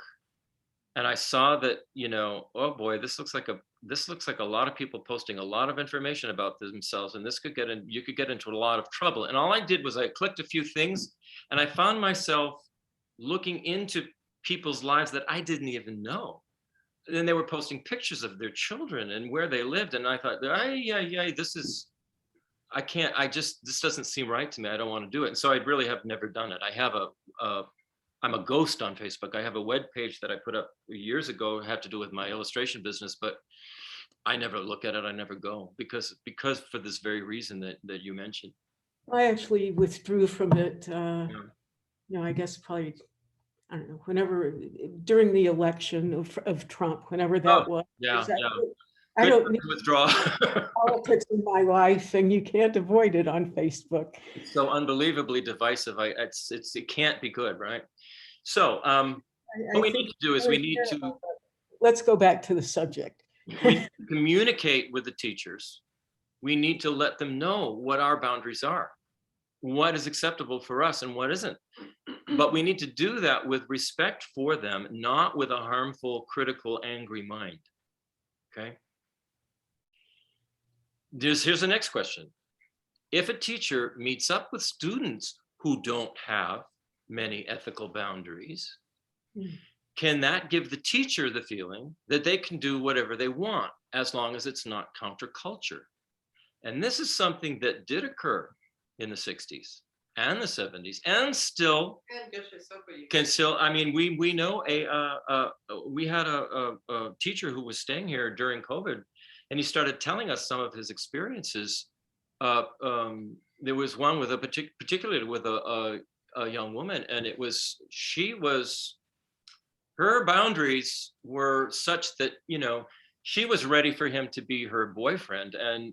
and I saw that, you know, oh boy, this looks like a lot of people posting a lot of information about themselves, and you could get into a lot of trouble. And all I did was I clicked a few things and I found myself looking into people's lives that I didn't even know. And they were posting pictures of their children and where they lived. And I thought, this doesn't seem right to me. I don't want to do it. And so I really have never done it. I have I'm a ghost on Facebook. I have a web page that I put up years ago, had to do with my illustration business, but I never look at it. I never go because for this very reason that you mentioned. I actually withdrew from it. I guess probably, I don't know, whenever during the election of Trump, whenever that was. Yeah. I don't need withdraw politics in my life, and you can't avoid it on Facebook. It's so unbelievably divisive. It can't be good, right? So what we need to do is we need to let's go back to the subject. We need to communicate with the teachers. We need to let them know what our boundaries are. what is acceptable for us and what isn't. But we need to do that with respect for them, not with a harmful, critical, angry mind. Okay. Here's the next question. If a teacher meets up with students who don't have many ethical boundaries, can that give the teacher the feeling that they can do whatever they want as long as it's not counterculture? And this is something that did occur in the 60s and the 70s, and still can still. I mean, we know we had a teacher who was staying here during COVID, and he started telling us some of his experiences. There was one with particularly with a young woman, and her boundaries were such that, you know, she was ready for him to be her boyfriend, and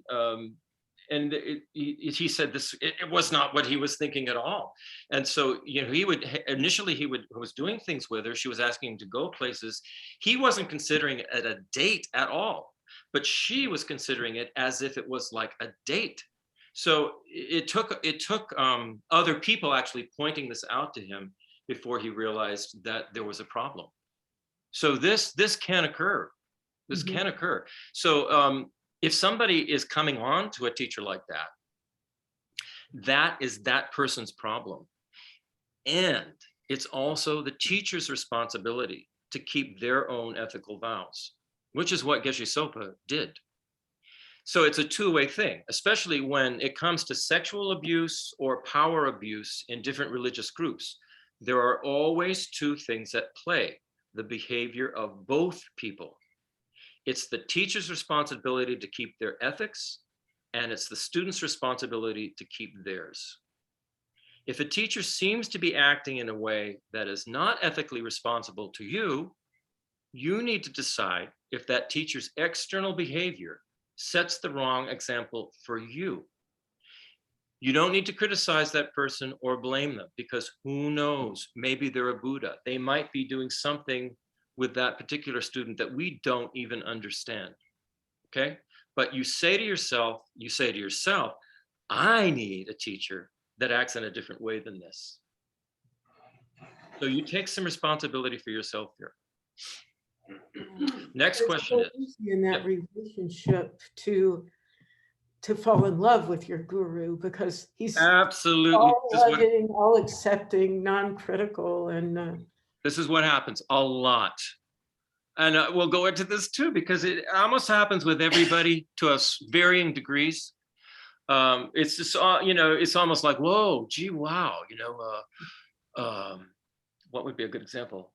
he said it was not what he was thinking at all. And so, you know, he was doing things with her. She was asking him to go places. He wasn't considering it a date at all, but she was considering it as if it was like a date. So it took other people actually pointing this out to him before he realized that there was a problem. So this can occur. This can occur. So if somebody is coming on to a teacher like that, that is that person's problem. And it's also the teacher's responsibility to keep their own ethical vows, which is what Geshe Sopa did. So it's a two-way thing, especially when it comes to sexual abuse or power abuse in different religious groups. There are always two things at play: the behavior of both people. It's the teacher's responsibility to keep their ethics, and it's the student's responsibility to keep theirs. If a teacher seems to be acting in a way that is not ethically responsible to you, you need to decide if that teacher's external behavior sets the wrong example for you. You don't need to criticize that person or blame them, because who knows, maybe they're a Buddha. They might be doing something with that particular student that we don't even understand, okay? But you say to yourself, I need a teacher that acts in a different way than this. So you take some responsibility for yourself here. Next question is, in that relationship to fall in love with your guru, because he's absolutely all loving, all accepting, non-critical, and this is what happens a lot. And we'll go into this too, because it almost happens with everybody to us varying degrees. It's just, you know, it's almost like, whoa, gee, wow, you know, what would be a good example?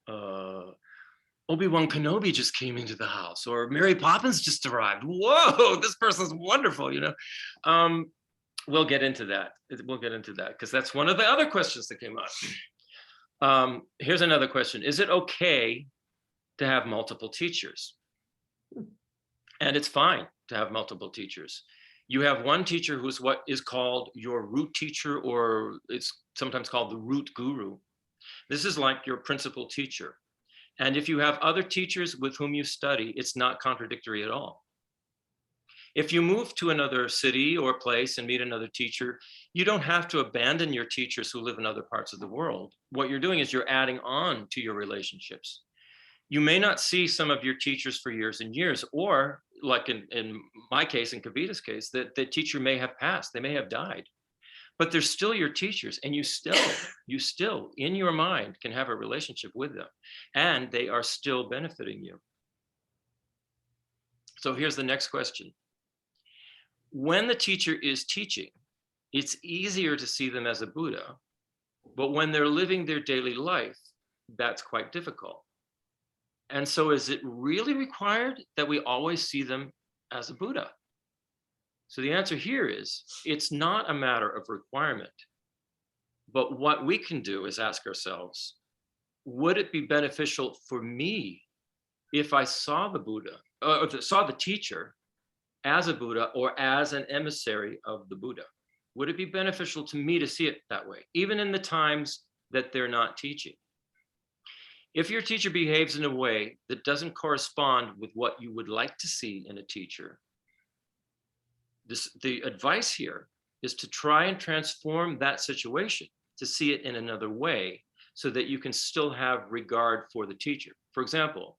Obi-Wan Kenobi just came into the house, or Mary Poppins just arrived. Whoa, this person's wonderful, you know. We'll get into that. We'll get into that, because that's one of the other questions that came up. Here's another question. Is it okay to have multiple teachers? And it's fine to have multiple teachers. You have one teacher who's what is called your root teacher, or it's sometimes called the root guru. This is like your principal teacher. And if you have other teachers with whom you study, it's not contradictory at all. If you move to another city or place and meet another teacher, you don't have to abandon your teachers who live in other parts of the world. What you're doing is you're adding on to your relationships. You may not see some of your teachers for years and years, or like in my case, in Kavita's case, that the teacher may have passed, they may have died, but they're still your teachers, and you still in your mind can have a relationship with them, and they are still benefiting you. So here's the next question. When the teacher is teaching, it's easier to see them as a Buddha, but when they're living their daily life, that's quite difficult. And so is it really required that we always see them as a Buddha? So the answer here is, it's not a matter of requirement, but what we can do is ask ourselves, would it be beneficial for me if I saw the Buddha, or saw the teacher as a Buddha or as an emissary of the Buddha? Would it be beneficial to me to see it that way, even in the times that they're not teaching? If your teacher behaves in a way that doesn't correspond with what you would like to see in a teacher, the advice here is to try and transform that situation, to see it in another way, so that you can still have regard for the teacher. For example,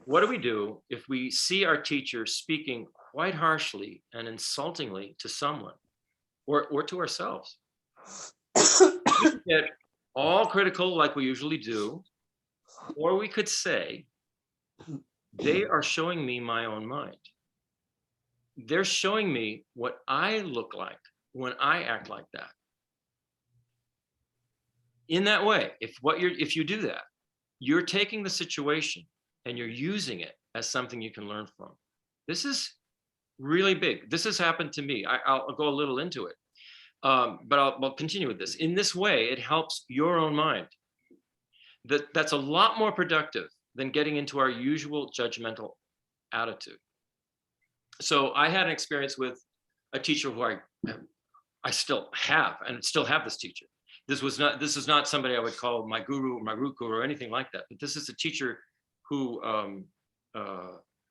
what do we do if we see our teacher speaking quite harshly and insultingly to someone, or to ourselves? We could get all critical like we usually do, or we could say, they are showing me my own mind. They're showing me what I look like when I act like that. In that way, if you do that, you're taking the situation and you're using it as something you can learn from. This is really big. This has happened to me. I'll go a little into it, but I'll continue with this. In this way, it helps your own mind. That's a lot more productive than getting into our usual judgmental attitude. So I had an experience with a teacher who I still have, and still have this teacher. This is not somebody I would call my guru or my root guru or anything like that. But this is a teacher who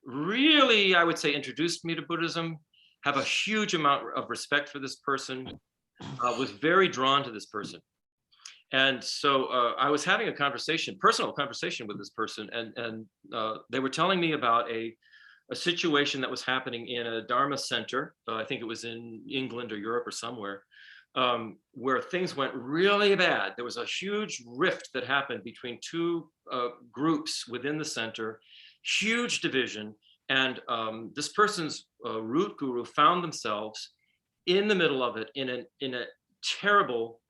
really, I would say, introduced me to Buddhism. Have a huge amount of respect for this person. Was very drawn to this person. And so I was having a personal conversation with this person, and they were telling me about a situation that was happening in a Dharma center. I think it was in England or Europe or somewhere, where things went really bad. There was a huge rift that happened between two groups within the center, huge division. And this person's root guru found themselves in the middle of it in a terrible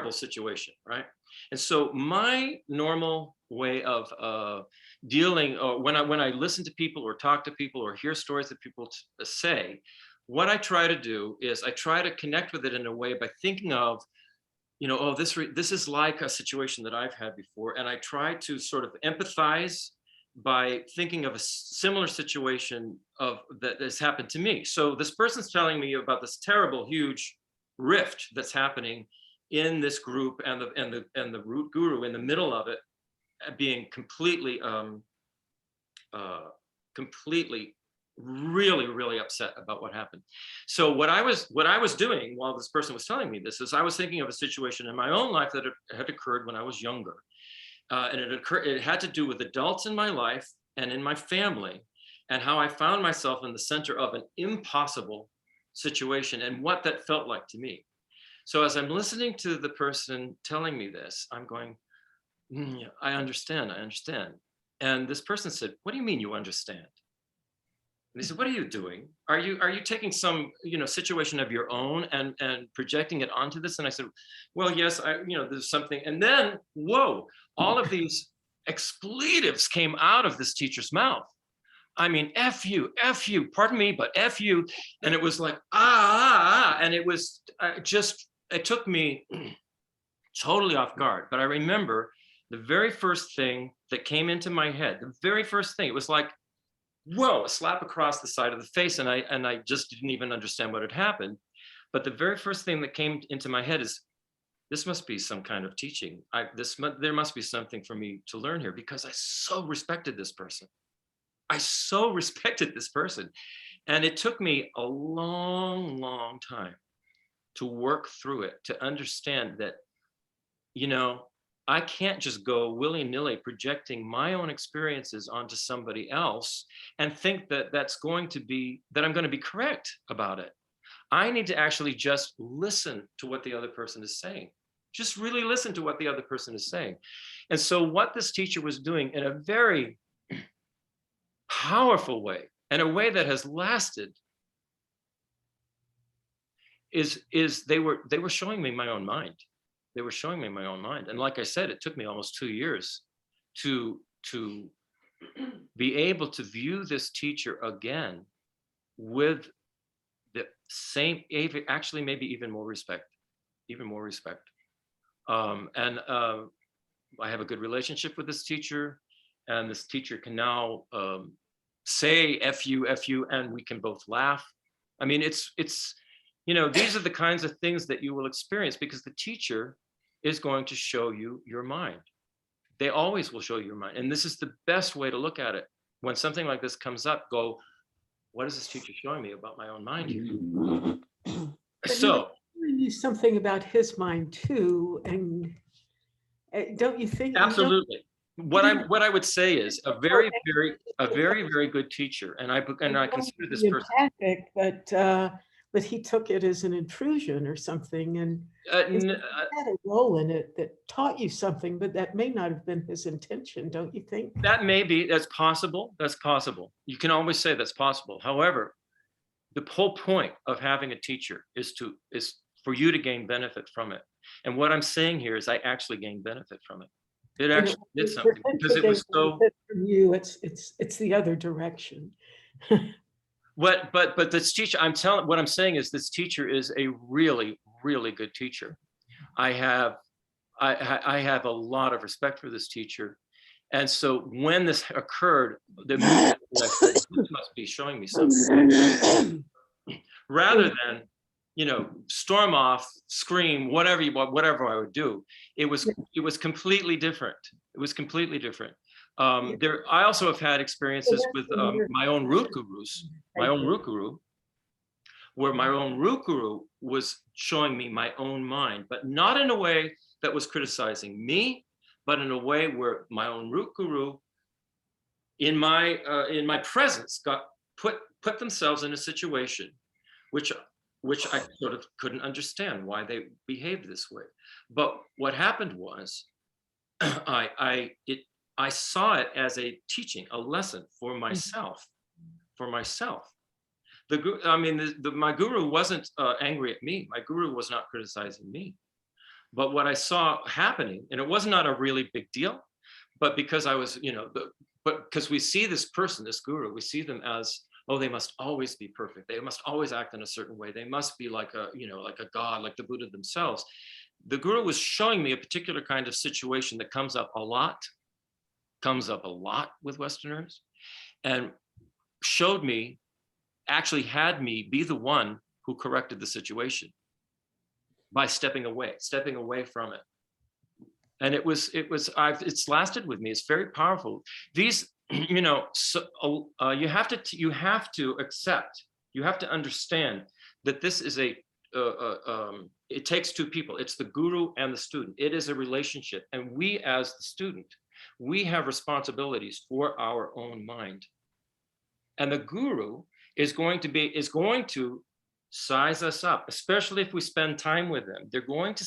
situation, right? And so my normal way of dealing, or when I listen to people or talk to people or hear stories that people say, what I try to do is I try to connect with it in a way by thinking of, oh, this is like a situation that I've had before, and I try to sort of empathize by thinking of a similar situation that has happened to me. So this person's telling me about this terrible, huge rift that's happening in this group, and the root guru in the middle of it, being completely really upset about what happened. So what I was doing while this person was telling me this is I was thinking of a situation in my own life that had occurred when I was younger, and it had to do with adults in my life and in my family, and how I found myself in the center of an impossible situation and what that felt like to me. So as I'm listening to the person telling me this, I'm going, yeah, I understand. And this person said, what do you mean you understand? And he said, what are you doing? Are you taking some, situation of your own and projecting it onto this? And I said, well, yes, there's something. And then, whoa, all of these expletives came out of this teacher's mouth. I mean, F you, pardon me, but F you. And it was like, and it was it took me totally off guard. But I remember the very first thing that came into my head, it was like, whoa, a slap across the side of the face. And I just didn't even understand what had happened. But the very first thing that came into my head is, this must be some kind of teaching. There must be something for me to learn here, because I so respected this person. And it took me a long time to work through it, to understand that, I can't just go willy-nilly projecting my own experiences onto somebody else and think that I'm going to be correct about it. I need to actually just listen to what the other person is saying. Just really listen to what the other person is saying. And so what this teacher was doing in a very powerful way, and a way that has lasted, is they were showing me my own mind. And like I said, it took me almost 2 years to be able to view this teacher again with the same, actually maybe even more respect. And I have a good relationship with this teacher, and this teacher can now say F you, and we can both laugh. I mean, it's these are the kinds of things that you will experience, because the teacher is going to show you your mind. They always will show you your mind. And this is the best way to look at it. When something like this comes up, go, what is this teacher showing me about my own mind here? But he was So showing you something about his mind too, and don't you think? absolutely. What I would say is a very good teacher, and I consider this person. Empathic, but he took it as an intrusion or something, and he had a role in it that taught you something, but that may not have been his intention, don't you think? That's possible. That's possible. You can always say that's possible. However, the whole point of having a teacher is for you to gain benefit from it. And what I'm saying here is I actually gained benefit from it. It actually did something because it was so. From you, it's the other direction. But this teacher, what I'm saying is this teacher is a really, really good teacher. I have a lot of respect for this teacher. And so when this occurred, the immediate this must be showing me something. Rather than, storm off, scream, whatever I would do, it was completely different. It was completely different. I also have had experiences with my own root gurus, where my own root guru was showing me my own mind, but not in a way that was criticizing me, but in a way where my own root guru, in my presence, put themselves in a situation which I sort of couldn't understand why they behaved this way. But what happened was, I saw it as a teaching, a lesson for myself. My guru wasn't angry at me. My guru was not criticizing me. But what I saw happening, and it was not a really big deal, but because I was, but because we see this person, this guru, we see them as, oh, they must always be perfect. They must always act in a certain way. They must be like a god, like the Buddha themselves. The guru was showing me a particular kind of situation that comes up a lot with Westerners, and actually had me be the one who corrected the situation by stepping away from it. And it's lasted with me. It's very powerful. These, you have to accept, you have to understand that this is it takes two people. It's the guru and the student. It is a relationship. And we, as the student, we have responsibilities for our own mind. And the guru is going to size us up, especially if we spend time with them. They're going to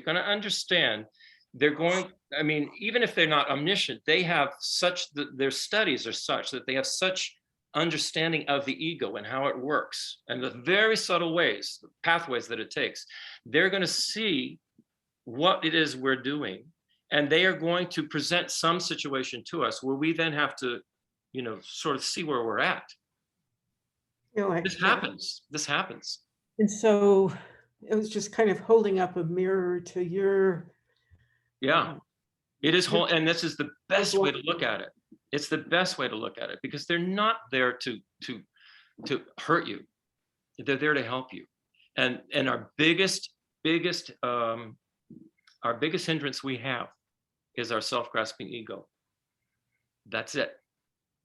understand. Even if they're not omniscient, they have their studies are such that they have such understanding of the ego and how it works and the very subtle ways, the pathways that it takes. They're going to see what it is we're doing, and they are going to present some situation to us where we then have to, sort of see where we're at. This happens. And so it was just kind of holding up a mirror to your. Yeah, it is whole, and this is the best way to look at it. It's the best way to look at it, because they're not there to hurt you. They're there to help you. And our biggest hindrance we have is our self-grasping ego. That's it.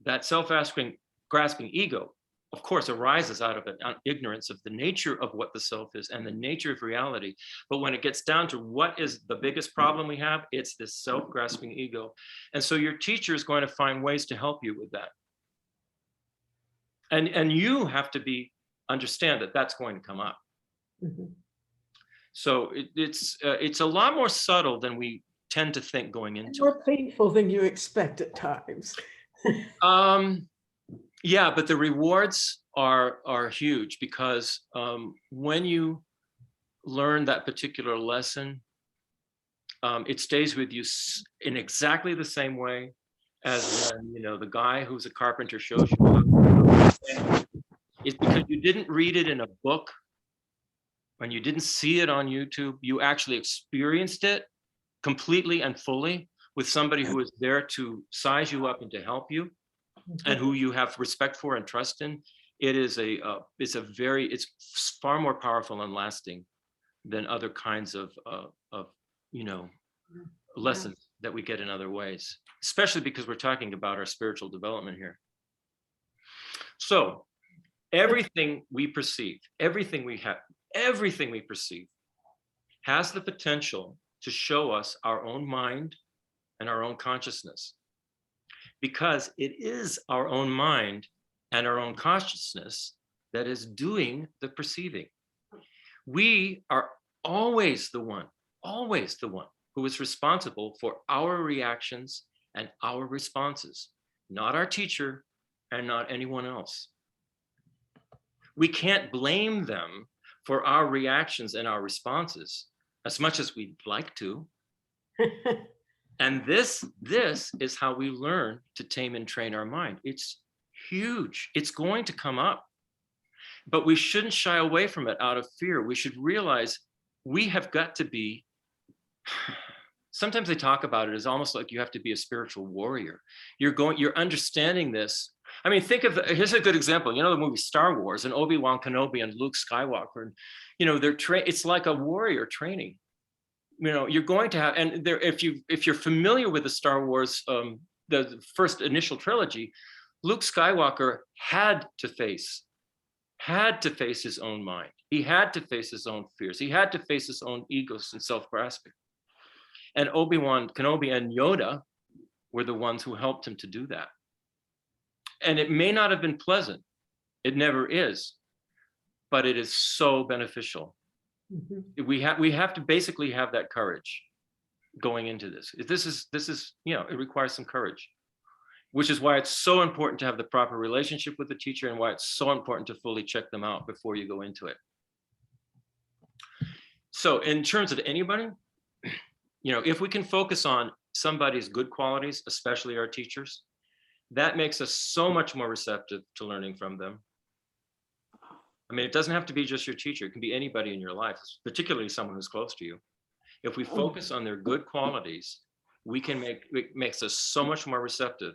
That self-grasping ego, of course, arises out of an ignorance of the nature of what the self is and the nature of reality. But when it gets down to what is the biggest problem we have, it's this self-grasping ego. And so your teacher is going to find ways to help you with that. And you have to understand that that's going to come up. Mm-hmm. So it's a lot more subtle than we tend to think going into. More painful than you expect at times. Yeah, but the rewards are huge, because when you learn that particular lesson, it stays with you in exactly the same way as when the guy who's a carpenter shows you. It's because you didn't read it in a book, when you didn't see it on YouTube. You actually experienced it completely and fully with somebody who is there to size you up and to help you, and who you have respect for and trust in. It's far more powerful and lasting than other kinds of lessons that we get in other ways, especially because we're talking about our spiritual development here. So Everything we perceive, everything we have, everything we perceive has the potential to show us our own mind and our own consciousness, because it is our own mind and our own consciousness that is doing the perceiving. We are always the one who is responsible for our reactions and our responses, not our teacher and not anyone else. We can't blame them for our reactions and our responses as much as we'd like to. And this is how we learn to tame and train our mind. It's huge. It's going to come up, but we shouldn't shy away from it out of fear. We should realize we have got to be, sometimes they talk about it as almost like you have to be a spiritual warrior. You're understanding this. I mean, think of, here's a good example. You know, the movie Star Wars and Obi-Wan Kenobi and Luke Skywalker, and, you know, it's like a warrior training. You know, you're going to have, and there, if you're familiar with the Star Wars, the first initial trilogy, Luke Skywalker had to face his own mind. He had to face his own fears. He had to face his own egos and self-grasping. And Obi-Wan Kenobi and Yoda were the ones who helped him to do that. And it may not have been pleasant. It never is, but it is so beneficial. Mm-hmm. We have to basically have that courage going into this. This is, you know, it requires some courage, which is why it's so important to have the proper relationship with the teacher, and why it's so important to fully check them out before you go into it. So in terms of anybody, you know, if we can focus on somebody's good qualities, especially our teachers, that makes us so much more receptive to learning from them. I mean, it doesn't have to be just your teacher. It can be anybody in your life, particularly someone who's close to you. If we focus on their good qualities, it makes us so much more receptive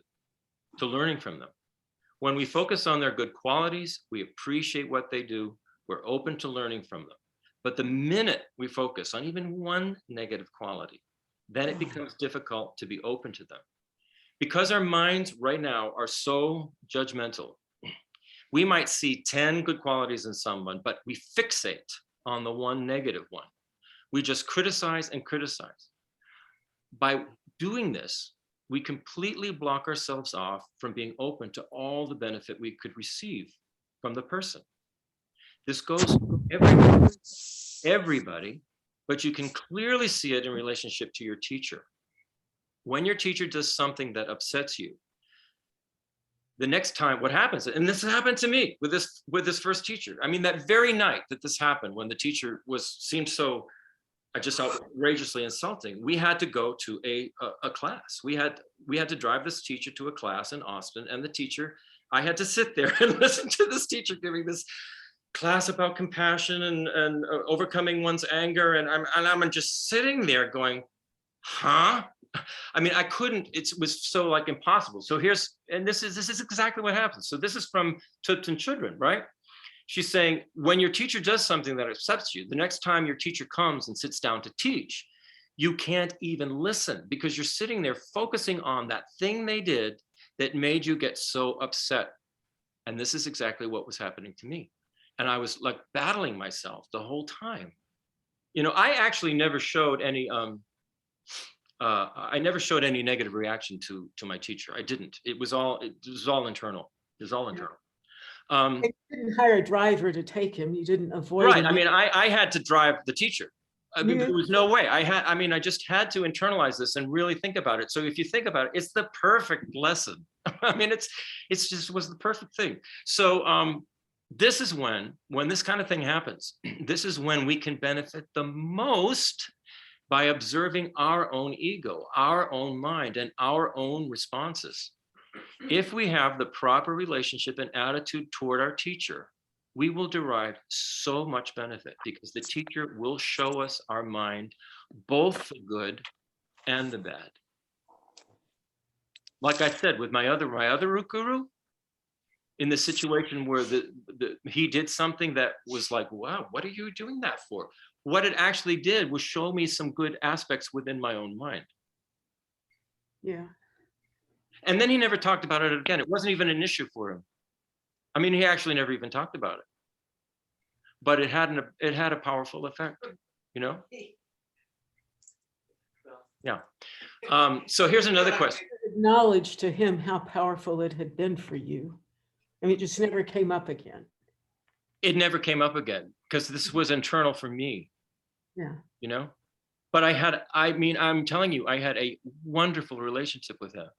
to learning from them. When we focus on their good qualities, we appreciate what they do, we're open to learning from them. But the minute we focus on even one negative quality, then it becomes difficult to be open to them. Because our minds right now are so judgmental, we might see 10 good qualities in someone, but we fixate on the one negative one. We just criticize and criticize. By doing this, we completely block ourselves off from being open to all the benefit we could receive from the person. This goes for everybody, but you can clearly see it in relationship to your teacher. When your teacher does something that upsets you, the next time, what happens, and this happened to me with this first teacher. I mean, that very night that this happened, when the teacher seemed so just outrageously insulting, we had to go to a class. We had to drive this teacher to a class in Austin, and the teacher, I had to sit there and listen to this teacher giving this class about compassion and overcoming one's anger, and I'm just sitting there going, huh? I mean, I couldn't, it was so like impossible. So this is exactly what happens. So this is from Tupten Children, right? She's saying, when your teacher does something that upsets you, the next time your teacher comes and sits down to teach, you can't even listen, because you're sitting there focusing on that thing they did that made you get so upset. And this is exactly what was happening to me. And I was like battling myself the whole time. You know, I actually never showed any, I never showed any negative reaction to my teacher. I didn't. It was all internal. It was all internal. You didn't hire a driver to take him. You didn't avoid right. him. I mean, I had to drive the teacher. I mean, there was no way. I just had to internalize this and really think about it. So if you think about it, it's the perfect lesson. I mean, it's just was the perfect thing. So this is when this kind of thing happens, this is when we can benefit the most by observing our own ego, our own mind, and our own responses. If we have the proper relationship and attitude toward our teacher, we will derive so much benefit, because the teacher will show us our mind, both the good and the bad. Like I said, with my other root guru, in the situation where he did something that was like, wow, what are you doing that for? What it actually did was show me some good aspects within my own mind. Yeah. And then he never talked about it again. It wasn't even an issue for him. I mean, he actually never even talked about it, but it had a powerful effect, you know? Yeah. So here's another question. Acknowledge to him how powerful it had been for you. I mean, it just never came up again. It never came up again because this was internal for me, Yeah. you know? But I'm telling you, I had a wonderful relationship with him.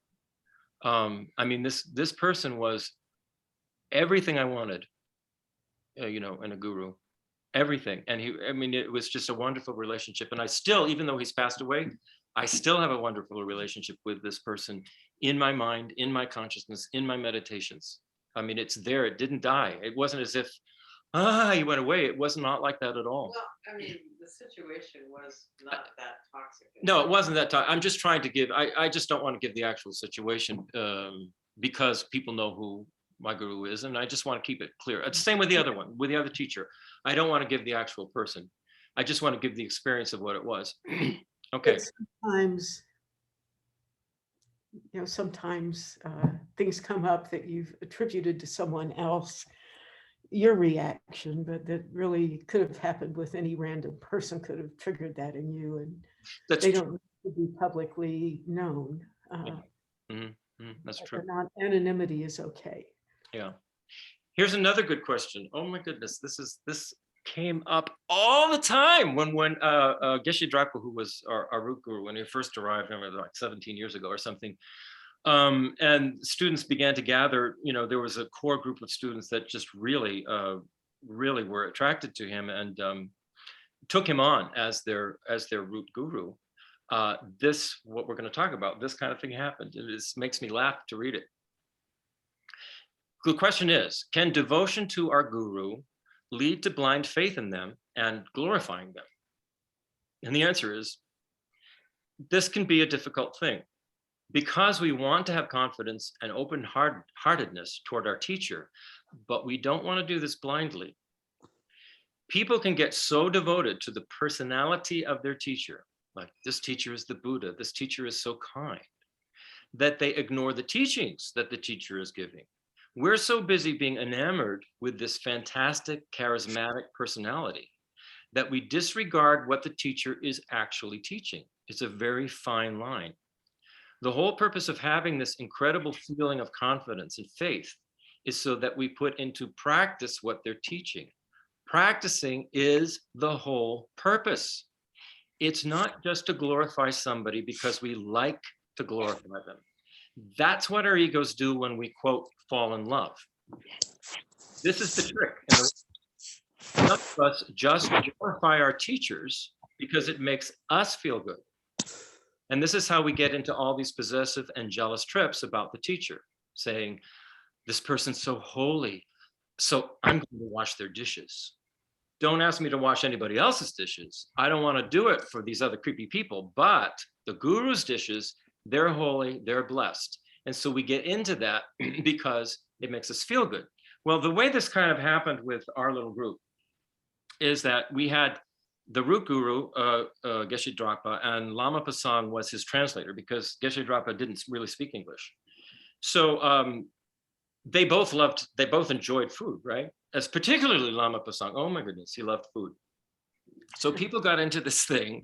I mean, this person was everything I wanted, you know, in a guru, everything. And I mean, it was just a wonderful relationship. And I still, even though he's passed away, I still have a wonderful relationship with this person in my mind, in my consciousness, in my meditations. I mean, it's there. It didn't die. It wasn't as if, he went away. It was not like that at all. Well, I mean, the situation was not that toxic. No, it wasn't that time. I'm just trying to give, I just don't want to give the actual situation because people know who my guru is. And I just want to keep it clear. It's the same with the other one, with the other teacher. I don't want to give the actual person. I just want to give the experience of what it was. Okay. But sometimes, you know, sometimes things come up that you've attributed to someone else, your reaction, but that really could have happened with any random person, could have triggered that in you, and That's they true. don't need to be publicly known. That's But true. anonymity is okay. Yeah. Here's another good question. Oh my goodness, this came up all the time when Geshe Drapa, who was our root guru when he first arrived, I remember like 17 years ago or something. And students began to gather, you know, there was a core group of students that just really were attracted to him and took him on as their root guru. What we're going to talk about, this kind of thing happened. It makes me laugh to read it. The question is, can devotion to our guru lead to blind faith in them and glorifying them? And the answer is, this can be a difficult thing. Because we want to have confidence and open-heartedness toward our teacher, but we don't want to do this blindly. People can get so devoted to the personality of their teacher, like this teacher is the Buddha, this teacher is so kind, that they ignore the teachings that the teacher is giving. We're so busy being enamored with this fantastic, charismatic personality that we disregard what the teacher is actually teaching. It's a very fine line. The whole purpose of having this incredible feeling of confidence and faith is so that we put into practice what they're teaching. Practicing is the whole purpose. It's not just to glorify somebody because we like to glorify them. That's what our egos do when we, quote, fall in love. This is the trick. Some of us just glorify our teachers because it makes us feel good. And this is how we get into all these possessive and jealous trips about the teacher, saying, this person's so holy, so I'm going to wash their dishes. Don't ask me to wash anybody else's dishes. I don't want to do it for these other creepy people, but the guru's dishes, they're holy, they're blessed. And so we get into that because it makes us feel good. Well, the way this kind of happened with our little group is that we had the root guru, Geshe Drapa, and Lama Pasang was his translator because Geshe Drapa didn't really speak English. So they both enjoyed food, right? As particularly Lama Pasang, oh my goodness, he loved food. So people got into this thing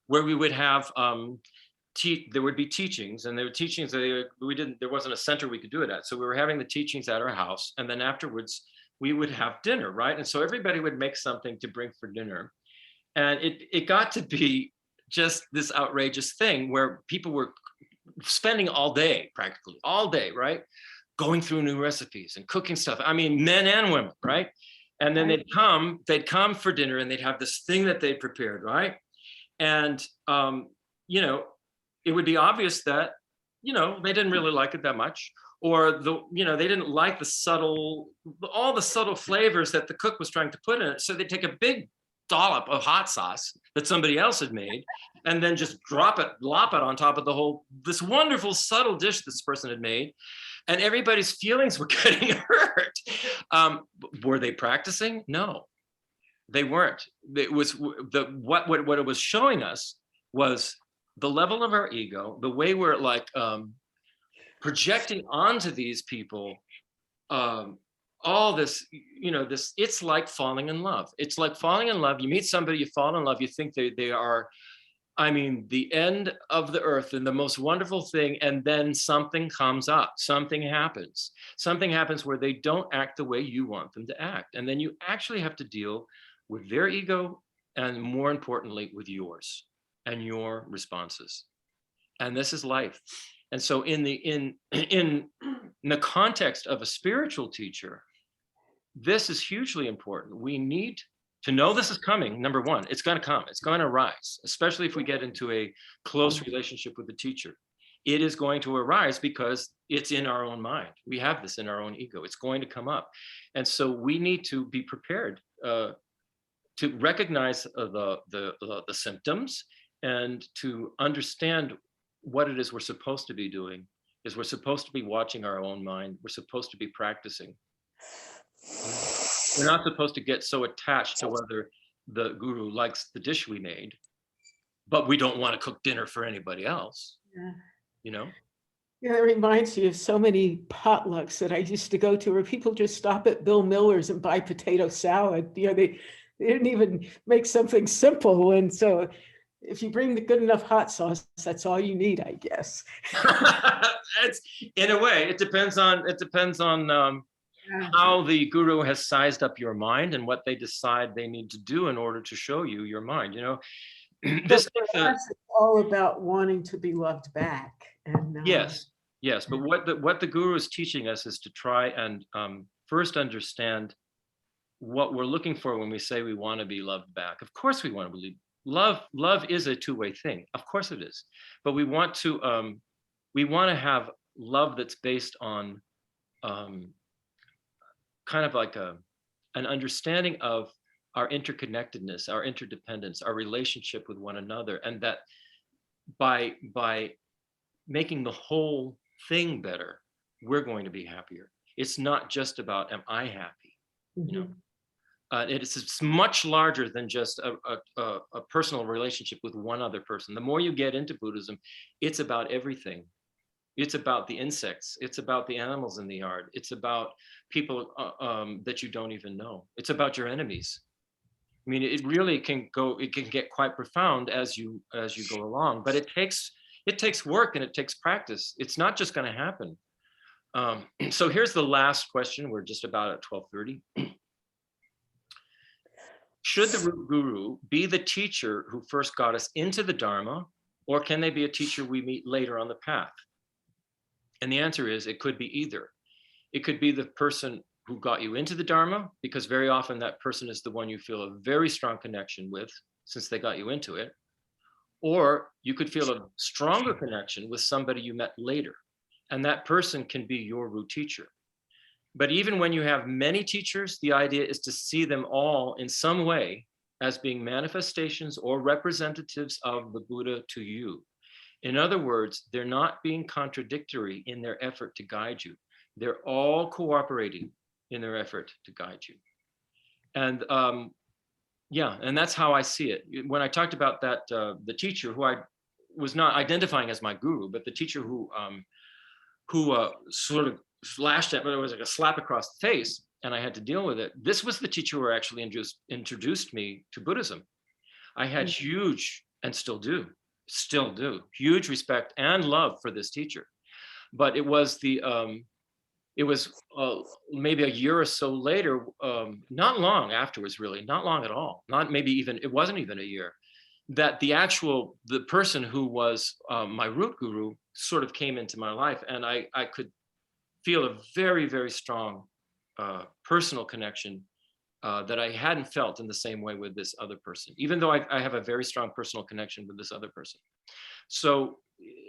where we would have, there would be teachings, and there were teachings, there wasn't a center we could do it at. So we were having the teachings at our house, and then afterwards we would have dinner, right? And so everybody would make something to bring for dinner. And it got to be just this outrageous thing where people were spending all day, practically all day, right? Going through new recipes and cooking stuff. I mean, men and women, right? And then they'd come for dinner and they'd have this thing that they prepared, right? And, you know, it would be obvious that, you know, they didn't really like it that much, or they didn't like all the subtle flavors that the cook was trying to put in it. So they'd take a big dollop of hot sauce that somebody else had made and then just lop it on top of this wonderful subtle dish this person had made, and everybody's feelings were getting hurt. Were they practicing? No, they weren't. It was what it was showing us was the level of our ego, the way we're like projecting onto these people all this, this, it's like falling in love. It's like falling in love. You meet somebody, you fall in love, you think they are, I mean, the end of the earth and the most wonderful thing. And then something comes up, something happens where they don't act the way you want them to act. And then you actually have to deal with their ego and, more importantly, with yours and your responses. And this is life. And so in the context of a spiritual teacher, this is hugely important. We need to know this is coming. Number one, it's going to come. It's going to arise, especially if we get into a close relationship with the teacher. It is going to arise because it's in our own mind. We have this in our own ego. It's going to come up. And so we need to be prepared to recognize the symptoms and to understand what it is we're supposed to be doing. Is we're supposed to be watching our own mind. We're supposed to be practicing. We're not supposed to get so attached to whether the guru likes the dish we made, but we don't want to cook dinner for anybody else. Yeah. Yeah, it reminds me of so many potlucks that I used to go to where people just stop at Bill Miller's and buy potato salad. They didn't even make something simple. And so if you bring the good enough hot sauce, that's all you need, I guess. It's, in a way, it depends on how the guru has sized up your mind and what they decide they need to do in order to show you your mind. This for us, it's all about wanting to be loved back. And yes, but what the guru is teaching us is to try and first understand what we're looking for when we say we want to be loved back. Of course we want to believe love is a two-way thing. Of course it is. But we want to have love that's based on kind of like an understanding of our interconnectedness, our interdependence, our relationship with one another, and that by making the whole thing better, we're going to be happier. It's not just about, am I happy? It's much larger than just a personal relationship with one other person. The more you get into Buddhism, it's about everything. It's about the insects. It's about the animals in the yard. It's about people that you don't even know. It's about your enemies. I mean, it really can get quite profound as you go along, but it takes work and it takes practice. It's not just going to happen. So here's the last question. We're just about at 12:30. Should the guru be the teacher who first got us into the Dharma, or can they be a teacher we meet later on the path? And the answer is, it could be either. It could be the person who got you into the Dharma, because very often that person is the one you feel a very strong connection with since they got you into it. Or you could feel a stronger connection with somebody you met later, and that person can be your root teacher. But even when you have many teachers, the idea is to see them all in some way as being manifestations or representatives of the Buddha to you. In other words, they're not being contradictory in their effort to guide you. They're all cooperating in their effort to guide you. And and that's how I see it. When I talked about that, the teacher who I was not identifying as my guru, but the teacher who sort of lashed at me, it was like a slap across the face, and I had to deal with it. This was the teacher who actually introduced me to Buddhism. I had huge, and still do, huge respect and love for this teacher. But it was maybe a year or so later, not long afterwards, really, not long at all, it wasn't even a year, that the person who was my root guru sort of came into my life, and I could feel a very, very strong personal connection that I hadn't felt in the same way with this other person, even though I have a very strong personal connection with this other person. So,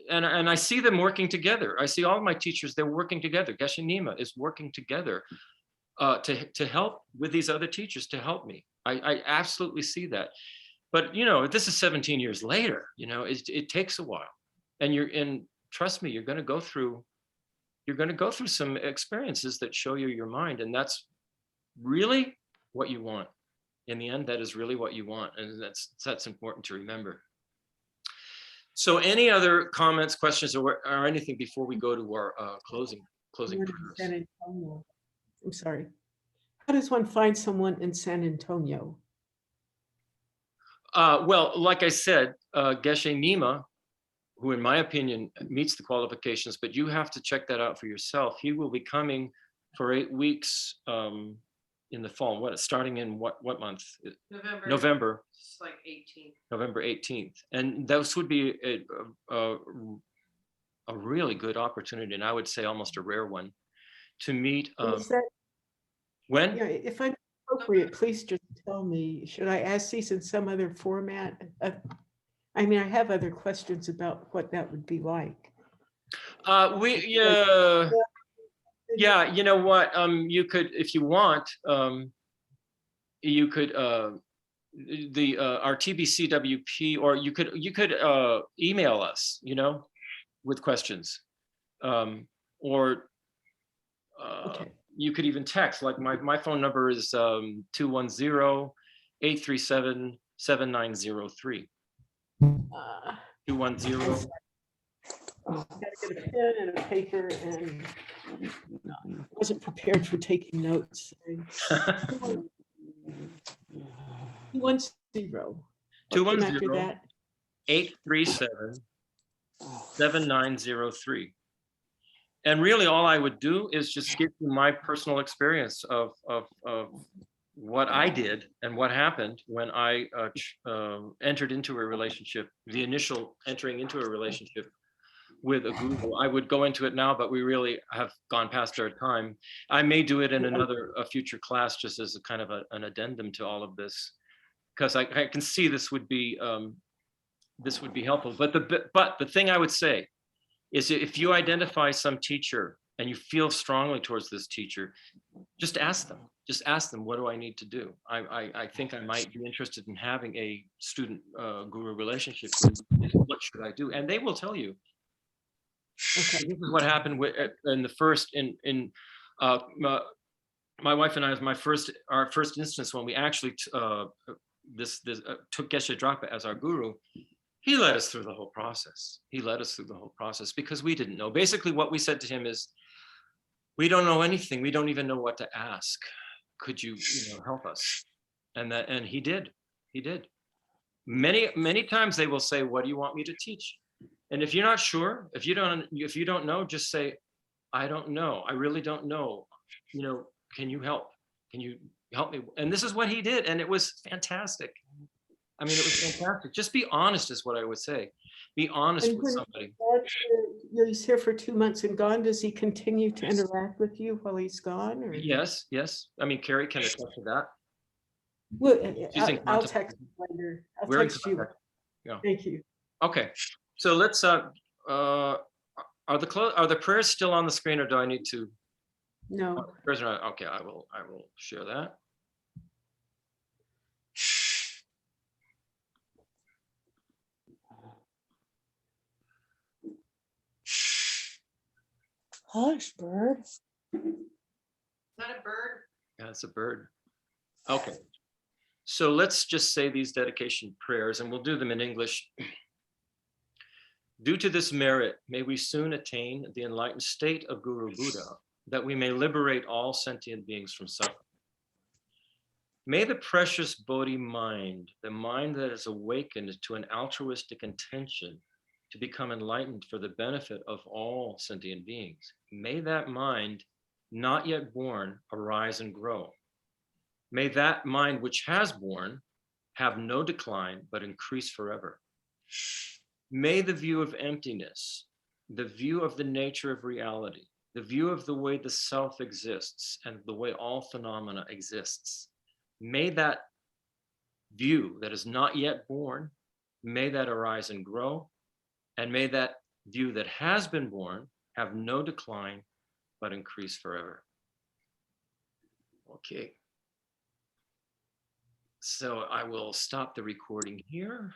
and I see them working together. I see all of my teachers, they're working together. Geshe Nima is working together to help with these other teachers, to help me. I absolutely see that. But, this is 17 years later, it takes a while. And trust me, you're going to go through some experiences that show you your mind, and that's really what you want. In the end, that is really what you want, and that's important to remember. So, any other comments, questions, or anything before we go to our closing prayers? I'm sorry. How does one find someone in San Antonio? Well, like I said, Geshe Nima, who in my opinion meets the qualifications, but you have to check that out for yourself. He will be coming for 8 weeks in the fall. Starting in what month? November. November. It's like 18th. November 18th. And this would be a really good opportunity, and I would say almost a rare one, to meet Is that, when? yeah, if I'm appropriate, please just tell me, should I ask these in some other format? I mean, I have other questions about what that would be like. Yeah, you know what? You could, if you want, you could our TBCWP, or you could email us, with questions, or Okay. you could even text. Like my phone number is 210-837-7903. Uh, 210. Gotta get a pen and a paper, and I wasn't prepared for taking notes. 210. What came after 210. that? 837-7903. And really all I would do is just give you my personal experience of what I did and what happened when I entered into a relationship, the initial entering into a relationship with a guru. I would go into it now, but we really have gone past our time. I may do it in a future class, just as a kind of an addendum to all of this, because I can see this would be helpful. But the thing I would say is, if you identify some teacher and you feel strongly towards this teacher, just ask them. Just ask them, what do I need to do? I think I might be interested in having a student guru relationship. What should I do? And they will tell you. Okay. This is what happened in the first my wife and I, our first instance when we actually took Geshe Drapa as our guru. He led us through the whole process. Because we didn't know. Basically, what we said to him is, we don't know anything. We don't even know what to ask. Could you, help us? And he did. He did. Many times they will say, what do you want me to teach? And if you're not sure, if you don't know, just say, I don't know. I really don't know. Can you help? Can you help me? And this is what he did. And it was fantastic. I mean, it was fantastic. Just be honest is what I would say. Be honest And with when somebody. he's here for 2 months and gone, does he continue to interact with you while he's gone? Or? Yes. I mean, Carrie can attest to that. Well, She's in I'll contact. text you later. I'll We're in text you. contact. Yeah. Thank you. Okay. So let's are the prayers still on the screen, or do I need to? No. Prayers are not. Okay, I will share that. Hush, bird. Is that a bird? Yeah, it's a bird. Okay. So let's just say these dedication prayers, and we'll do them in English. Due to this merit, may we soon attain the enlightened state of Guru Buddha, that we may liberate all sentient beings from suffering. May the precious Bodhi mind, the mind that is awakened to an altruistic intention to become enlightened for the benefit of all sentient beings, may that mind, not yet born, arise and grow. May that mind which has born have no decline, but increase forever. May the view of emptiness, the view of the nature of reality, the view of the way the self exists and the way all phenomena exists, may that view that is not yet born, may that arise and grow, and may that view that has been born have no decline, but increase forever. Okay. So I will stop the recording here.